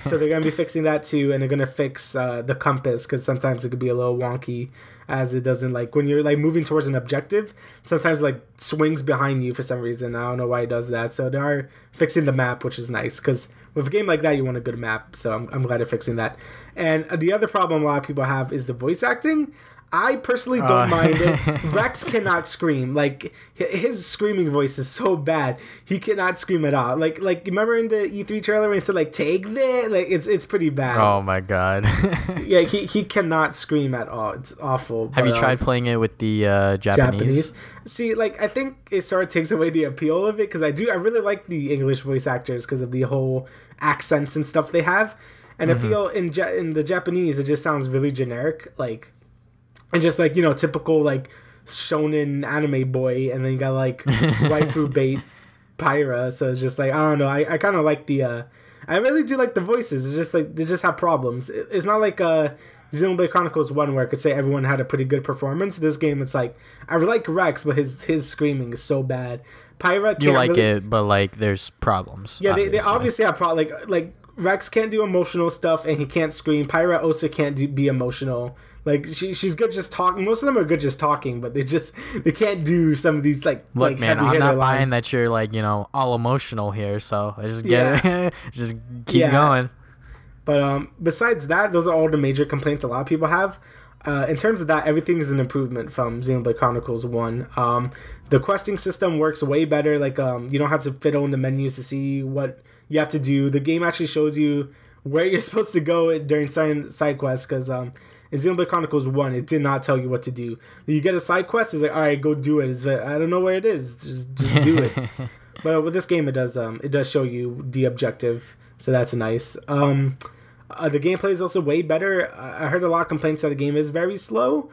So they're going to be fixing that too, and they're going to fix the compass because sometimes it could be a little wonky as it doesn't, like, when you're, like, moving towards an objective, sometimes, like, swings behind you for some reason. I don't know why it does that. So they are fixing the map, which is nice because with a game like that, you want a good map. So I'm glad they're fixing that. And the other problem a lot of people have is the voice acting. I personally don't mind it. Rex cannot scream. Like, his screaming voice is so bad. He cannot scream at all. Like remember in the E3 trailer when he said, like, take that? Like, it's pretty bad. Oh, my God. Yeah, he cannot scream at all. It's awful. Have you tried playing it with the Japanese? See, like, I think it sort of takes away the appeal of it because I really like the English voice actors because of the whole accents and stuff they have. And I feel in the Japanese, it just sounds really generic. Like... And just, like, you know, typical, like, shonen anime boy. And then you got, like, waifu bait Pyra. So it's just, like, I don't know. I kind of like the... I really do like the voices. It's just, like, they just have problems. It's not like Xenoblade Chronicles 1 where I could say everyone had a pretty good performance. This game, it's like... I like Rex, but his screaming is so bad. Pyra can't... You like it, but, like, there's problems. Yeah, they obviously have problems. Like, Rex can't do emotional stuff, and he can't scream. Pyra also can't be emotional. Like, she's good just talking. Most of them are good just talking, but they can't do some of these, like, look, like man, I'm not buying that you're, like, you know, all emotional here, so I just get it. Just keep going. But besides that, those are all the major complaints a lot of people have. In terms of that, everything is an improvement from Xenoblade Chronicles 1. The questing system works way better. Like, you don't have to fiddle in the menus to see what you have to do. The game actually shows you where you're supposed to go during side quests, because in Xenoblade Chronicles 1, it did not tell you what to do. You get a side quest, it's like, all right, go do it. I don't know where it is. Just do it. But with this game, it does show you the objective, so that's nice. The gameplay is also way better. I heard a lot of complaints that the game is very slow,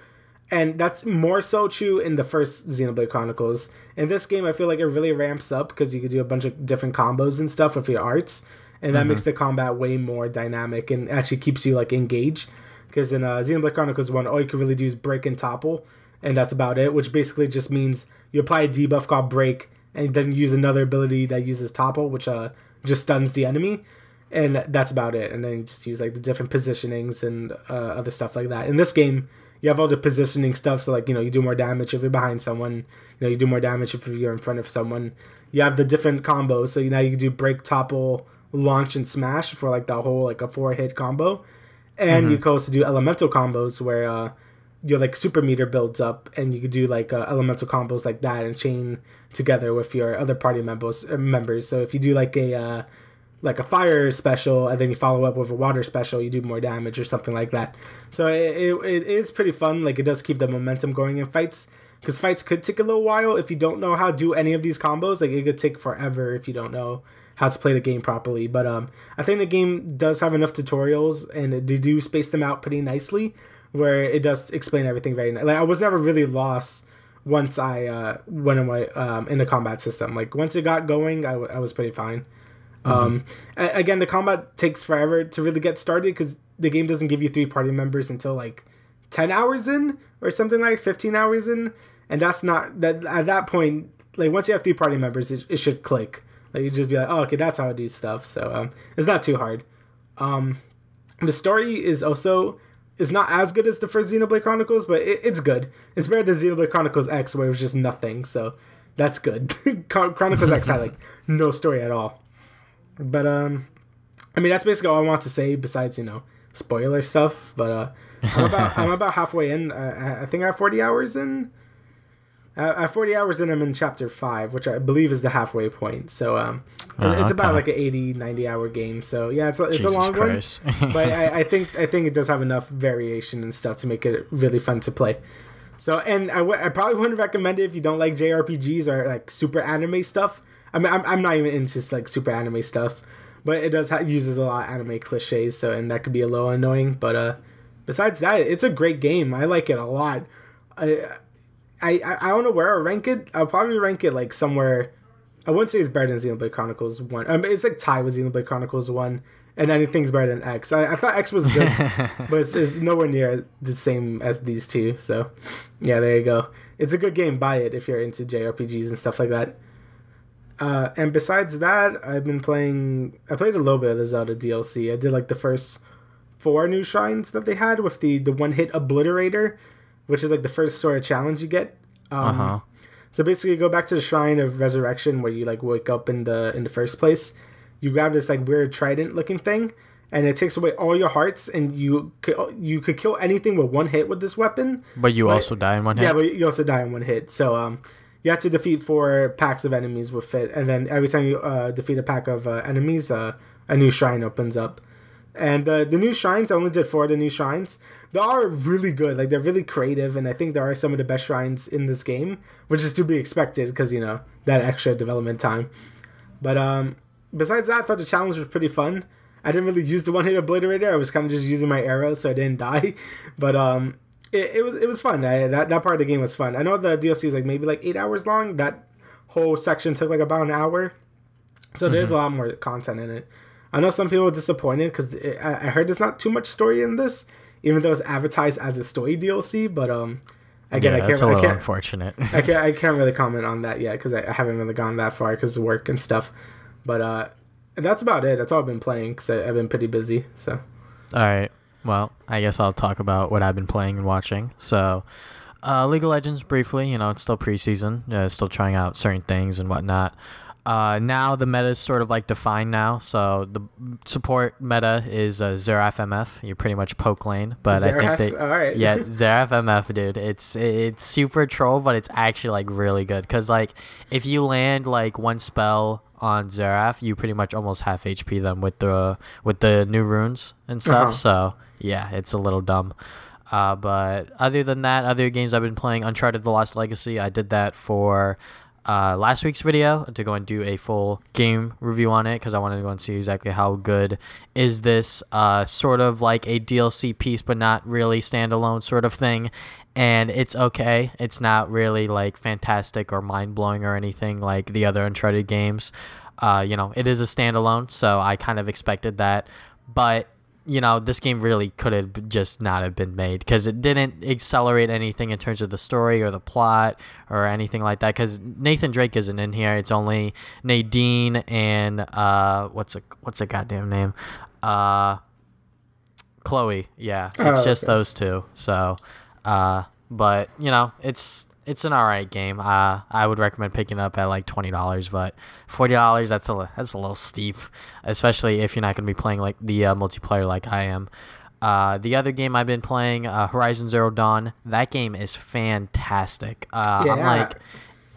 and that's more so true in the first Xenoblade Chronicles. In this game, I feel like it really ramps up because you can do a bunch of different combos and stuff with your arts, and that makes the combat way more dynamic and actually keeps you, like, engaged. Because in Xenoblade Chronicles 1, all you can really do is break and topple, and that's about it, which basically just means you apply a debuff called break, and then use another ability that uses topple, which just stuns the enemy, and that's about it. And then you just use, like, the different positionings and other stuff like that. In this game, you have all the positioning stuff, so, like, you know, you do more damage if you're behind someone, you know, you do more damage if you're in front of someone. You have the different combos, so now you can do break, topple, launch, and smash for, like, the whole, like, a 4-hit combo. And you can also do elemental combos where your, like, super meter builds up, and you could do, like, elemental combos like that and chain together with your other party members. So if you do, like, a like a fire special, and then you follow up with a water special, you do more damage or something like that. So it is pretty fun. Like, it does keep the momentum going in fights, because fights could take a little while if you don't know how to do any of these combos. Like, it could take forever if you don't know how to play the game properly. But I think the game does have enough tutorials, and they do space them out pretty nicely, where it does explain everything very nice. Like, I was never really lost once I went in the combat system. Like, once it got going, I was pretty fine. Again, the combat takes forever to really get started, because the game doesn't give you 3 party members until like 10 hours in or something, like 15 hours in, and that's not that at that point. Like, once you have 3 party members, it should click. Like, you just be like, oh, okay, that's how I do stuff. So it's not too hard. The story is not as good as the first Xenoblade Chronicles, but it's good. It's better than Xenoblade Chronicles X, where it was just nothing. So that's good. Chronicles X had like no story at all. But I mean, that's basically all I want to say, besides, you know, spoiler stuff. But I'm about halfway in. I think I have 40 hours in. At 40 hours in, I'm in chapter 5, which I believe is the halfway point. So it's about like an 80, 90 hour game. So yeah, it's a long Christ. One. But I think it does have enough variation and stuff to make it really fun to play. So, and I probably wouldn't recommend it if you don't like JRPGs or like super anime stuff. I mean, I'm not even into like super anime stuff, but it does uses a lot of anime cliches. So, and that could be a little annoying. But besides that, it's a great game. I like it a lot. I don't know where I'll rank it. I'll probably rank it like somewhere. I wouldn't say it's better than Xenoblade Chronicles 1. It's like tied with Xenoblade Chronicles 1, and anything's better than X. I thought X was good, but it's nowhere near the same as these two. So, yeah, there you go. It's a good game. Buy it if you're into JRPGs and stuff like that. And besides that, I played a little bit of the Zelda DLC. I did like the first 4 new shrines that they had with the one-hit obliterator, which is like the first sort of challenge you get. So basically, you go back to the Shrine of Resurrection, where you like wake up in the first place. You grab this like weird trident looking thing, and it takes away all your hearts, and you could kill anything with 1 hit with this weapon. But you also die in 1 hit. Yeah, but you also die in 1 hit. So you have to defeat 4 packs of enemies with it, and then every time you defeat a pack of enemies, a new shrine opens up. And the new shrines, I only did 4 of the new shrines. They are really good. Like, they're really creative, and I think there are some of the best shrines in this game, which is to be expected because, you know, that extra development time. But besides that, I thought the challenge was pretty fun. I didn't really use the one-hit obliterator. I was kind of just using my arrows so I didn't die. But it was fun. That part of the game was fun. I know the DLC is like maybe like 8 hours long. That whole section took like about an hour. So there's a lot more content in it. I know some people are disappointed because I heard there's not too much story in this, even though it's advertised as a story DLC. But again, yeah, that's a little unfortunate. I can't really comment on that yet because I haven't really gone that far because of work and stuff. But that's about it. That's all I've been playing because I've been pretty busy. So. All right. Well, I guess I'll talk about what I've been playing and watching. So, League of Legends briefly. You know, it's still preseason. Still trying out certain things and whatnot. Now the meta is sort of like defined now. So the support meta is Xerath MF. You pretty much poke lane, but Xerath? I think all right. yeah, Xerath MF, dude. It's super troll, but it's actually like really good because like if you land like one spell on Xerath, you pretty much almost half HP them with the new runes and stuff. So yeah, it's a little dumb. But other than that, other games I've been playing, Uncharted: The Lost Legacy. I did that for last week's video to go and do a full game review on it because I wanted to go and see exactly how good is this sort of like a DLC piece but not really standalone sort of thing. And it's okay. It's not really like fantastic or mind-blowing or anything like the other Uncharted games. You know, it is a standalone, so I kind of expected that. But you know, this game really could have just not have been made because it didn't accelerate anything in terms of the story or the plot or anything like that. Because Nathan Drake isn't in here; it's only Nadine and what's a goddamn name, Chloe. Yeah, it's just those two. So, but you know, it's an alright game. I would recommend picking up at like $20, but $40 that's a little steep, especially if you're not going to be playing like the multiplayer like I am. The other game I've been playing, Horizon Zero Dawn. That game is fantastic. I'm like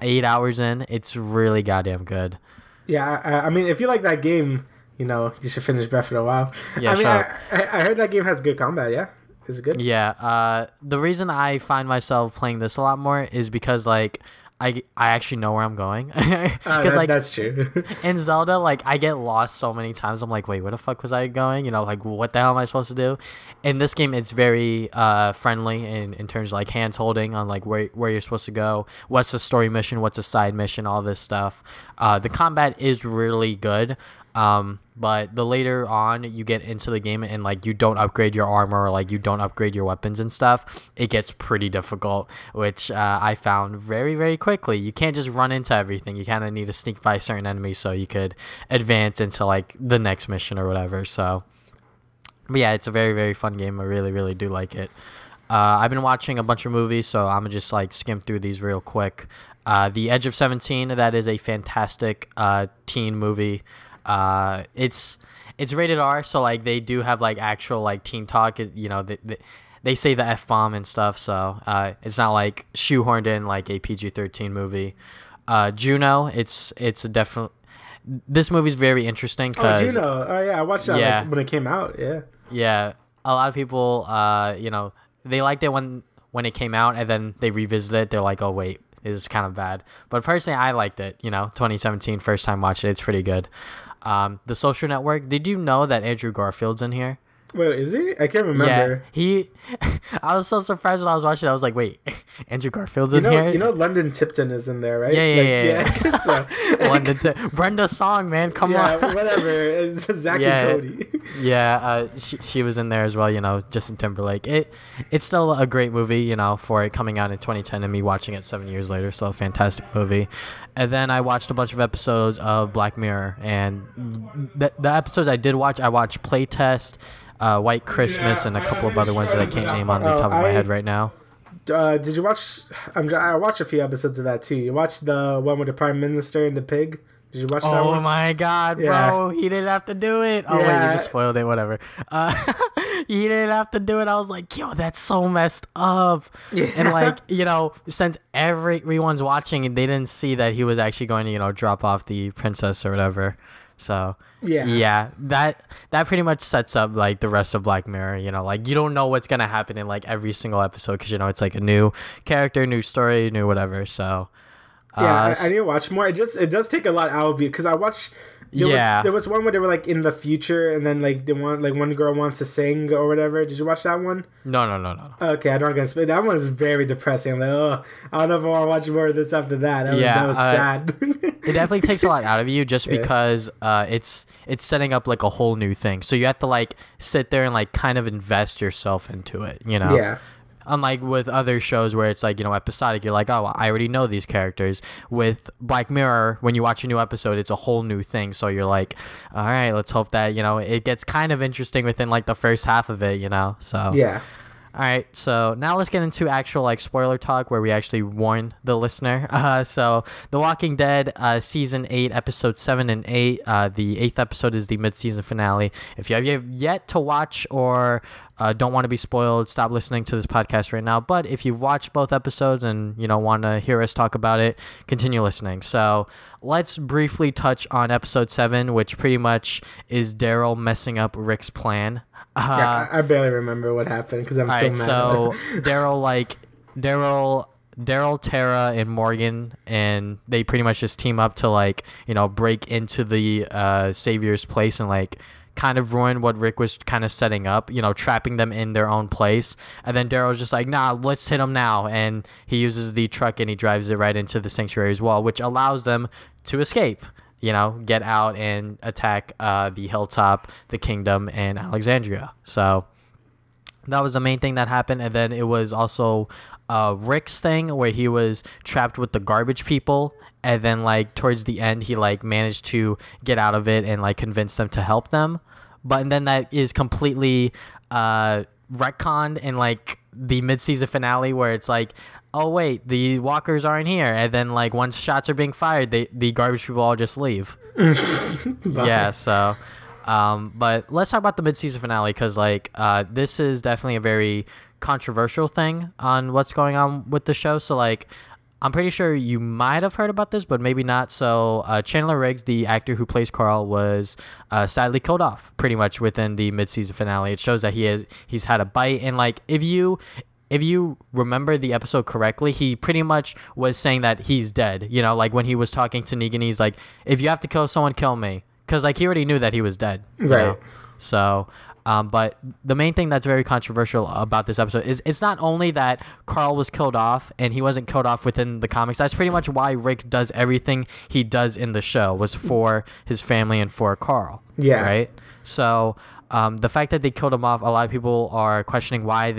8 hours in. It's really goddamn good. Yeah, I mean, if you like that game, you should finish Breath of the Wild. Yeah, I mean, I heard that game has good combat. Yeah, is it good? Yeah. The reason I find myself playing this a lot more is because like I actually know where I'm going. Because like that's true. in Zelda, like I get lost so many times. I'm like, wait, where the fuck was I going? Like what the hell am I supposed to do? In this game, it's very friendly in terms of like hands holding on like where you're supposed to go, what's the story mission, what's a side mission, all this stuff. The combat is really good. But the later on you get into the game and like you don't upgrade your armor or like you don't upgrade your weapons and stuff, it gets pretty difficult, which I found very, very quickly. You can't just run into everything. You kind of need to sneak by certain enemies so you could advance into like the next mission or whatever. So, but yeah, it's a very, very fun game. I really, really do like it. I've been watching a bunch of movies, so I'm gonna just like skim through these real quick. The Edge of 17, that is a fantastic teen movie. It's rated R, so like they do have like actual like teen talk. They say the F-bomb and stuff, so it's not like shoehorned in like a PG-13 movie. Juno, it's definitely, this movie's very interesting because Juno, oh yeah, I watched that like, when it came out. Yeah, a lot of people they liked it when it came out, and then they revisited it. They're like, oh wait, this is kind of bad. But personally, I liked it. 2017, first time watching it, it's pretty good. The Social Network. Did you know that Andrew Garfield's in here? Wait, is he? I can't remember. Yeah, I was so surprised when I was watching it. I was like, wait, Andrew Garfield's in here? London Tipton is in there, right? Yeah. So, Brenda Song, man, come on. Whatever. It's Zach and Cody. Yeah, she was in there as well, Justin Timberlake. It's still a great movie, for it coming out in 2010 and me watching it 7 years later. Still a fantastic movie. And then I watched a bunch of episodes of Black Mirror. And the episodes I did watch, I watched Playtest, White Christmas, and a couple of other ones that I can't name on the top of my head right now. Did you watch? I watched a few episodes of that too. You watched the one with the Prime Minister and the pig? Did you watch that one? Oh my god, bro! He didn't have to do it. Oh wait, you just spoiled it. Whatever. He didn't have to do it. I was like, yo, that's so messed up. Yeah. And like, since everyone's watching and they didn't see that he was actually going to, drop off the princess or whatever. So yeah, that pretty much sets up like the rest of Black Mirror. Like you don't know what's gonna happen in like every single episode because it's like a new character, new story, new whatever. So I need to watch more. It does take a lot out of you because I watched. There was one where they were like in the future and then like one girl wants to sing or whatever. Did you watch that one? No. Okay, I'm not gonna spend. That one is very depressing. I'm like, oh, I don't know if I want to watch more of this after that. That was sad. It definitely takes a lot out of you just because it's setting up like a whole new thing. So you have to like sit there and like kind of invest yourself into it. Yeah. Unlike with other shows where it's like, episodic, you're like, oh, I already know these characters. With Black Mirror, when you watch a new episode, it's a whole new thing. So you're like, all right, let's hope that, it gets kind of interesting within like the first half of it, So yeah. All right, so now let's get into actual like spoiler talk where we actually warn the listener. So The Walking Dead season 8, episode 7 and 8. The 8th episode is the mid-season finale. If you have yet to watch or don't want to be spoiled, stop listening to this podcast right now. But if you've watched both episodes and want to hear us talk about it, continue listening. So let's briefly touch on episode 7, which pretty much is Daryl messing up Rick's plan. I barely remember what happened because I'm still mad. So Daryl, Tara, and Morgan, and they pretty much just team up to like break into the Savior's place and like kind of ruin what Rick was kind of setting up, trapping them in their own place. And then Daryl's just like, nah, let's hit them now. And he uses the truck and he drives it right into the sanctuary's wall, which allows them to escape. Get out and attack the hilltop, the kingdom, and Alexandria. So that was the main thing that happened. And then it was also Rick's thing where he was trapped with the garbage people. And then like towards the end, he like managed to get out of it and like convince them to help them. But then that is completely retconned in like the mid-season finale where it's like, oh wait, the walkers aren't here, and then like once shots are being fired, the garbage people all just leave. Yeah, so but let's talk about the mid-season finale because like this is definitely a very controversial thing on what's going on with the show. So like I'm pretty sure you might have heard about this, but maybe not. So Chandler Riggs, the actor who plays Carl, was sadly killed off pretty much within the mid-season finale. It shows that he's had a bite, and like if you remember the episode correctly, he pretty much was saying that he's dead. You know, like when he was talking to Negan, he's like, "If you have to kill someone, kill me," because like he already knew that he was dead. You know? So. But the main thing that's very controversial about this episode is it's not only that Carl was killed off and he wasn't killed off within the comics. That's pretty much why Rick does everything he does in the show, was for his family and for Carl. Yeah. Right? So the fact that they killed him off, a lot of people are questioning why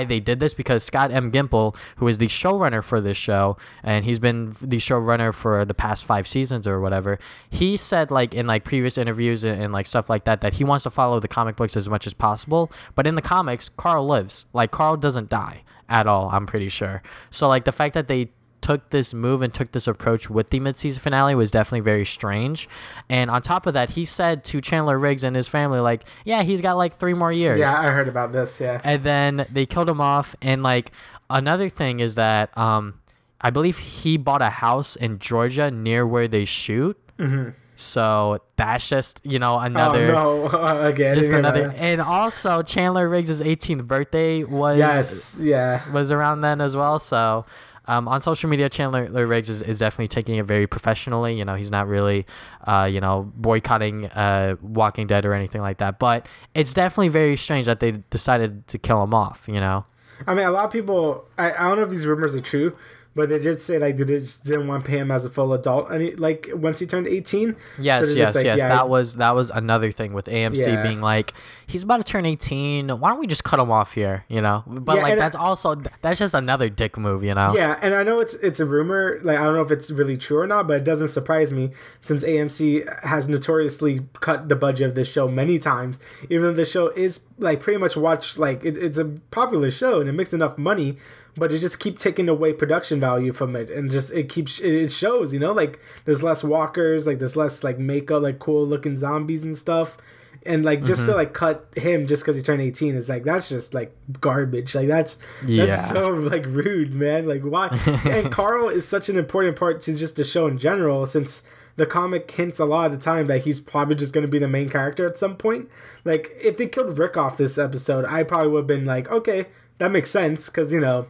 they did this, because Scott M. Gimple, who is the showrunner for this show, and he's been the showrunner for the past 5 seasons or whatever, he said like in like previous interviews and like stuff like that he wants to follow the comic books as much as possible. But in the comics, Carl lives. Like Carl doesn't die at all, I'm pretty sure. So like the fact that they took this move and took this approach with the mid-season finale was definitely very strange. And on top of that, he said to Chandler Riggs and his family, like, yeah, he's got like 3 more years. Yeah, I heard about this. Yeah. And then they killed him off. And like another thing is that I believe he bought a house in Georgia near where they shoot. Mm-hmm. So that's just, you know, another. Oh, no. Again. Just another. And also, Chandler Riggs' 18th birthday was around then as well. So. On social media, Chandler Riggs is definitely taking it very professionally. You know, he's not really, boycotting Walking Dead or anything like that. But it's definitely very strange that they decided to kill him off, you know? I mean, a lot of people, I don't know if these rumors are true, but they did say, like, they just didn't want to pay him as a full adult, and like, once he turned 18. Yes, so yes. like, yeah, that was another thing with AMC being like, he's about to turn 18. Why don't we just cut him off here, you know? But, like, that's just another dick move, you know? Yeah, and I know it's a rumor. Like, I don't know if it's really true or not, but it doesn't surprise me, since AMC has notoriously cut the budget of this show many times, even though the show is, like, pretty much watched, like, it's a popular show, and it makes enough money, but it just keeps taking away production value from it, and just it shows, you know, like there's less walkers, like there's less like makeup, like cool looking zombies and stuff, and like just to like cut him just because he turned 18 is like, that's just like garbage. Like that's so like rude, man. Like why? And Carl is such an important part to just the show in general, since the comic hints a lot of the time that he's probably just going to be the main character at some point. Like if they killed Rick off this episode, I probably would have been like, okay, that makes sense, because you know.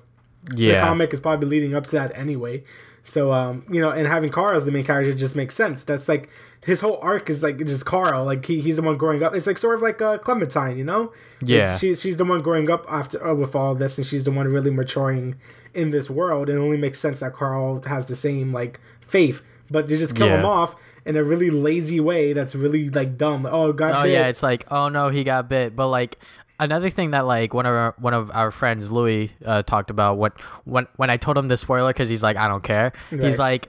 Yeah. The comic is probably leading up to that anyway. So, you know, and having Carl as the main character just makes sense. That's like, his whole arc is like just Carl. Like, he's the one growing up. It's like sort of like Clementine, you know? Yeah. Like, she's the one growing up after with all of this, and she's the one really maturing in this world. And it only makes sense that Carl has the same, like, faith. But they just kill him off in a really lazy way that's really, like, dumb. Oh, got bit. Yeah, it's like, oh, no, he got bit. But, like... Another thing that like one of our friends, Louis, talked about when I told him the spoiler, because he's like, I don't care. Right. He's like,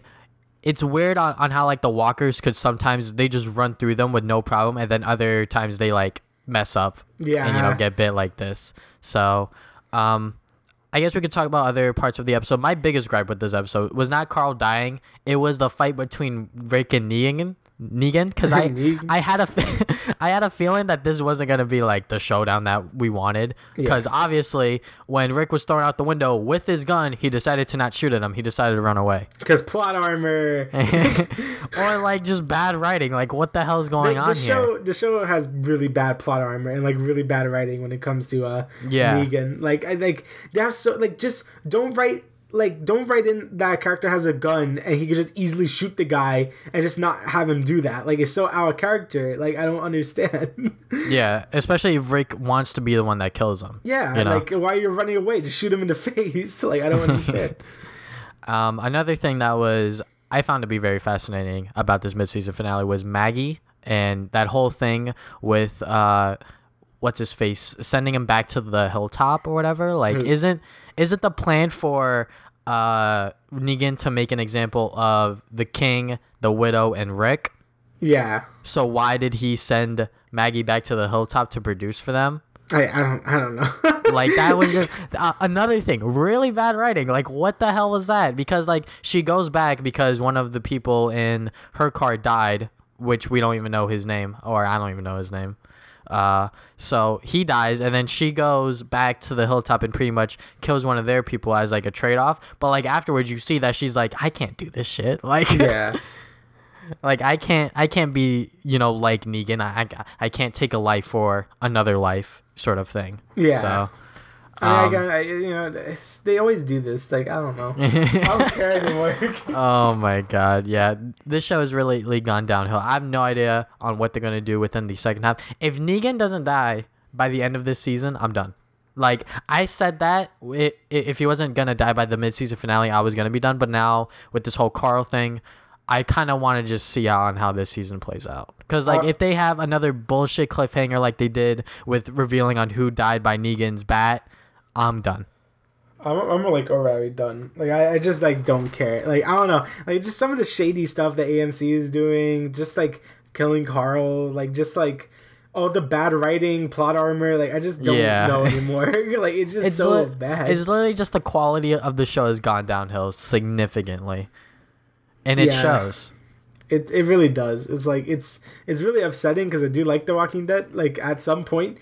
it's weird on how like the walkers could sometimes they just run through them with no problem, and then other times they like mess up and, you know, get bit like this. So I guess we could talk about other parts of the episode. My biggest gripe with this episode was not Carl dying. It was the fight between Rick and Negan, because I had a feeling that this wasn't gonna be like the showdown that we wanted, because obviously when Rick was thrown out the window with his gun, he decided to not shoot at him. He decided to run away because plot armor or like just bad writing. Like what the hell is going on here? The show has really bad plot armor and like really bad writing when it comes to Negan. Like they have just don't write in that character has a gun and he could just easily shoot the guy and just not have him do that. Like, it's so out of character. Like, I don't understand. Yeah, especially if Rick wants to be the one that kills him. Yeah, you know? Like, why are you running away? Just shoot him in the face. Like, I don't understand. Another thing that I found to be very fascinating about this mid-season finale was Maggie and that whole thing with what's his face sending him back to the hilltop or whatever. Like, is it the plan for Negan to make an example of the King, the Widow, and Rick? Yeah. So why did he send Maggie back to the hilltop to produce for them? I don't know. Like, that was just another thing. Really bad writing. Like, what the hell was that? Because, like, she goes back because one of the people in her car died, which we don't even know his name, or I don't even know his name. So he dies, and then she goes back to the hilltop and pretty much kills one of their people as like a trade-off. But like afterwards, you see that she's like, I can't do this shit. Like, yeah. Like I can't be, you know, like Negan. I can't take a life for another life, sort of thing. Yeah. So, you know, they always do this. Like, I don't know. I don't care anymore. Oh my god, yeah. This show has really gone downhill. I have no idea on what they're gonna do within the second half. If Negan doesn't die by the end of this season, I'm done. Like, I said that if he wasn't gonna die by the mid-season finale, I was gonna be done. But now with this whole Carl thing, I kind of want to just see out on how this season plays out. Because, like, if they have another bullshit cliffhanger like they did with revealing on who died by Negan's bat, I'm done. I'm like already done. Like, I just, like, don't care. Like, I don't know. Like, just some of the shady stuff that AMC is doing, just, like, killing Carl, like, just, like, all the bad writing, plot armor, like, I just don't know anymore. Like, it's just bad. It's literally just the quality of the show has gone downhill significantly. And it shows. It really does. It's like it's really upsetting because I do like The Walking Dead. Like at some point,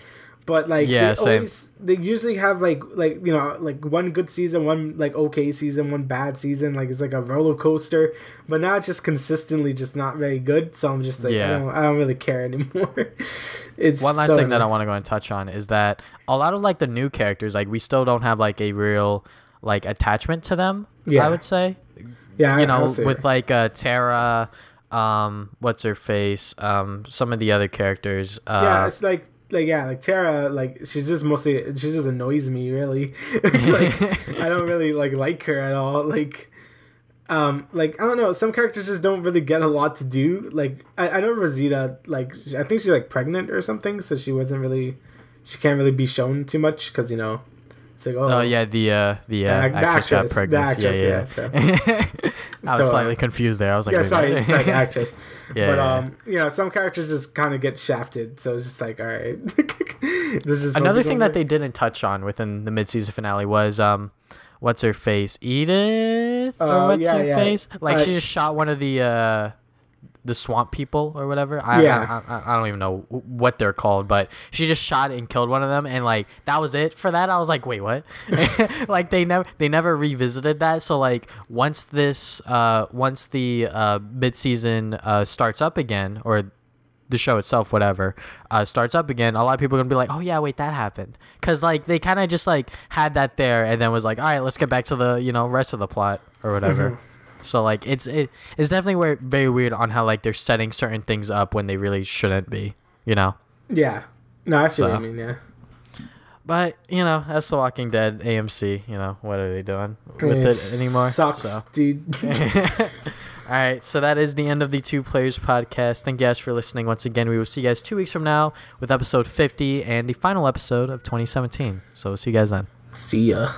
but like they usually have like you know like one good season, one like okay season, one bad season. Like it's like a roller coaster. But now it's just consistently just not very good. So I'm just like I don't really care anymore. It's one last thing that I want to go and touch on is that a lot of like the new characters, like we still don't have like a real like attachment to them. Yeah. I would say. Yeah, you know, with like Tara, what's her face, some of the other characters. It's like Tara, like she just annoys me really. Like I don't really like her at all. Like I don't know, some characters just don't really get a lot to do. Like I know Rosita, like I think she's like pregnant or something, so she can't really be shown too much because you know. It's like, the actress got pregnant. Yeah. So. I was slightly confused there. I was like, it's like actress. But you know, some characters just kind of get shafted. So it's just like, all right. Another thing that they didn't touch on within the mid-season finale was what's her face, Edith, or what's her face? Like she just shot one of the swamp people or whatever. I don't even know what they're called, but she just shot and killed one of them, and like that was it for that. I was like, wait, what? Like they never revisited that. So like once the mid-season starts up again, or the show itself, whatever, starts up again, a lot of people are gonna be like, oh yeah, wait, that happened, because like they kind of just like had that there and then was like, all right, let's get back to the, you know, rest of the plot or whatever. So like it's definitely very weird on how like they're setting certain things up when they really shouldn't be, you know. Yeah, no, I see what you mean. Yeah, but you know, that's The Walking Dead, AMC. You know, what are they doing with it anymore? Sucks, dude. All right, so that is the end of the Two Players podcast. Thank you guys for listening once again. We will see you guys 2 weeks from now with episode 50 and the final episode of 2017. So we'll see you guys then. See ya.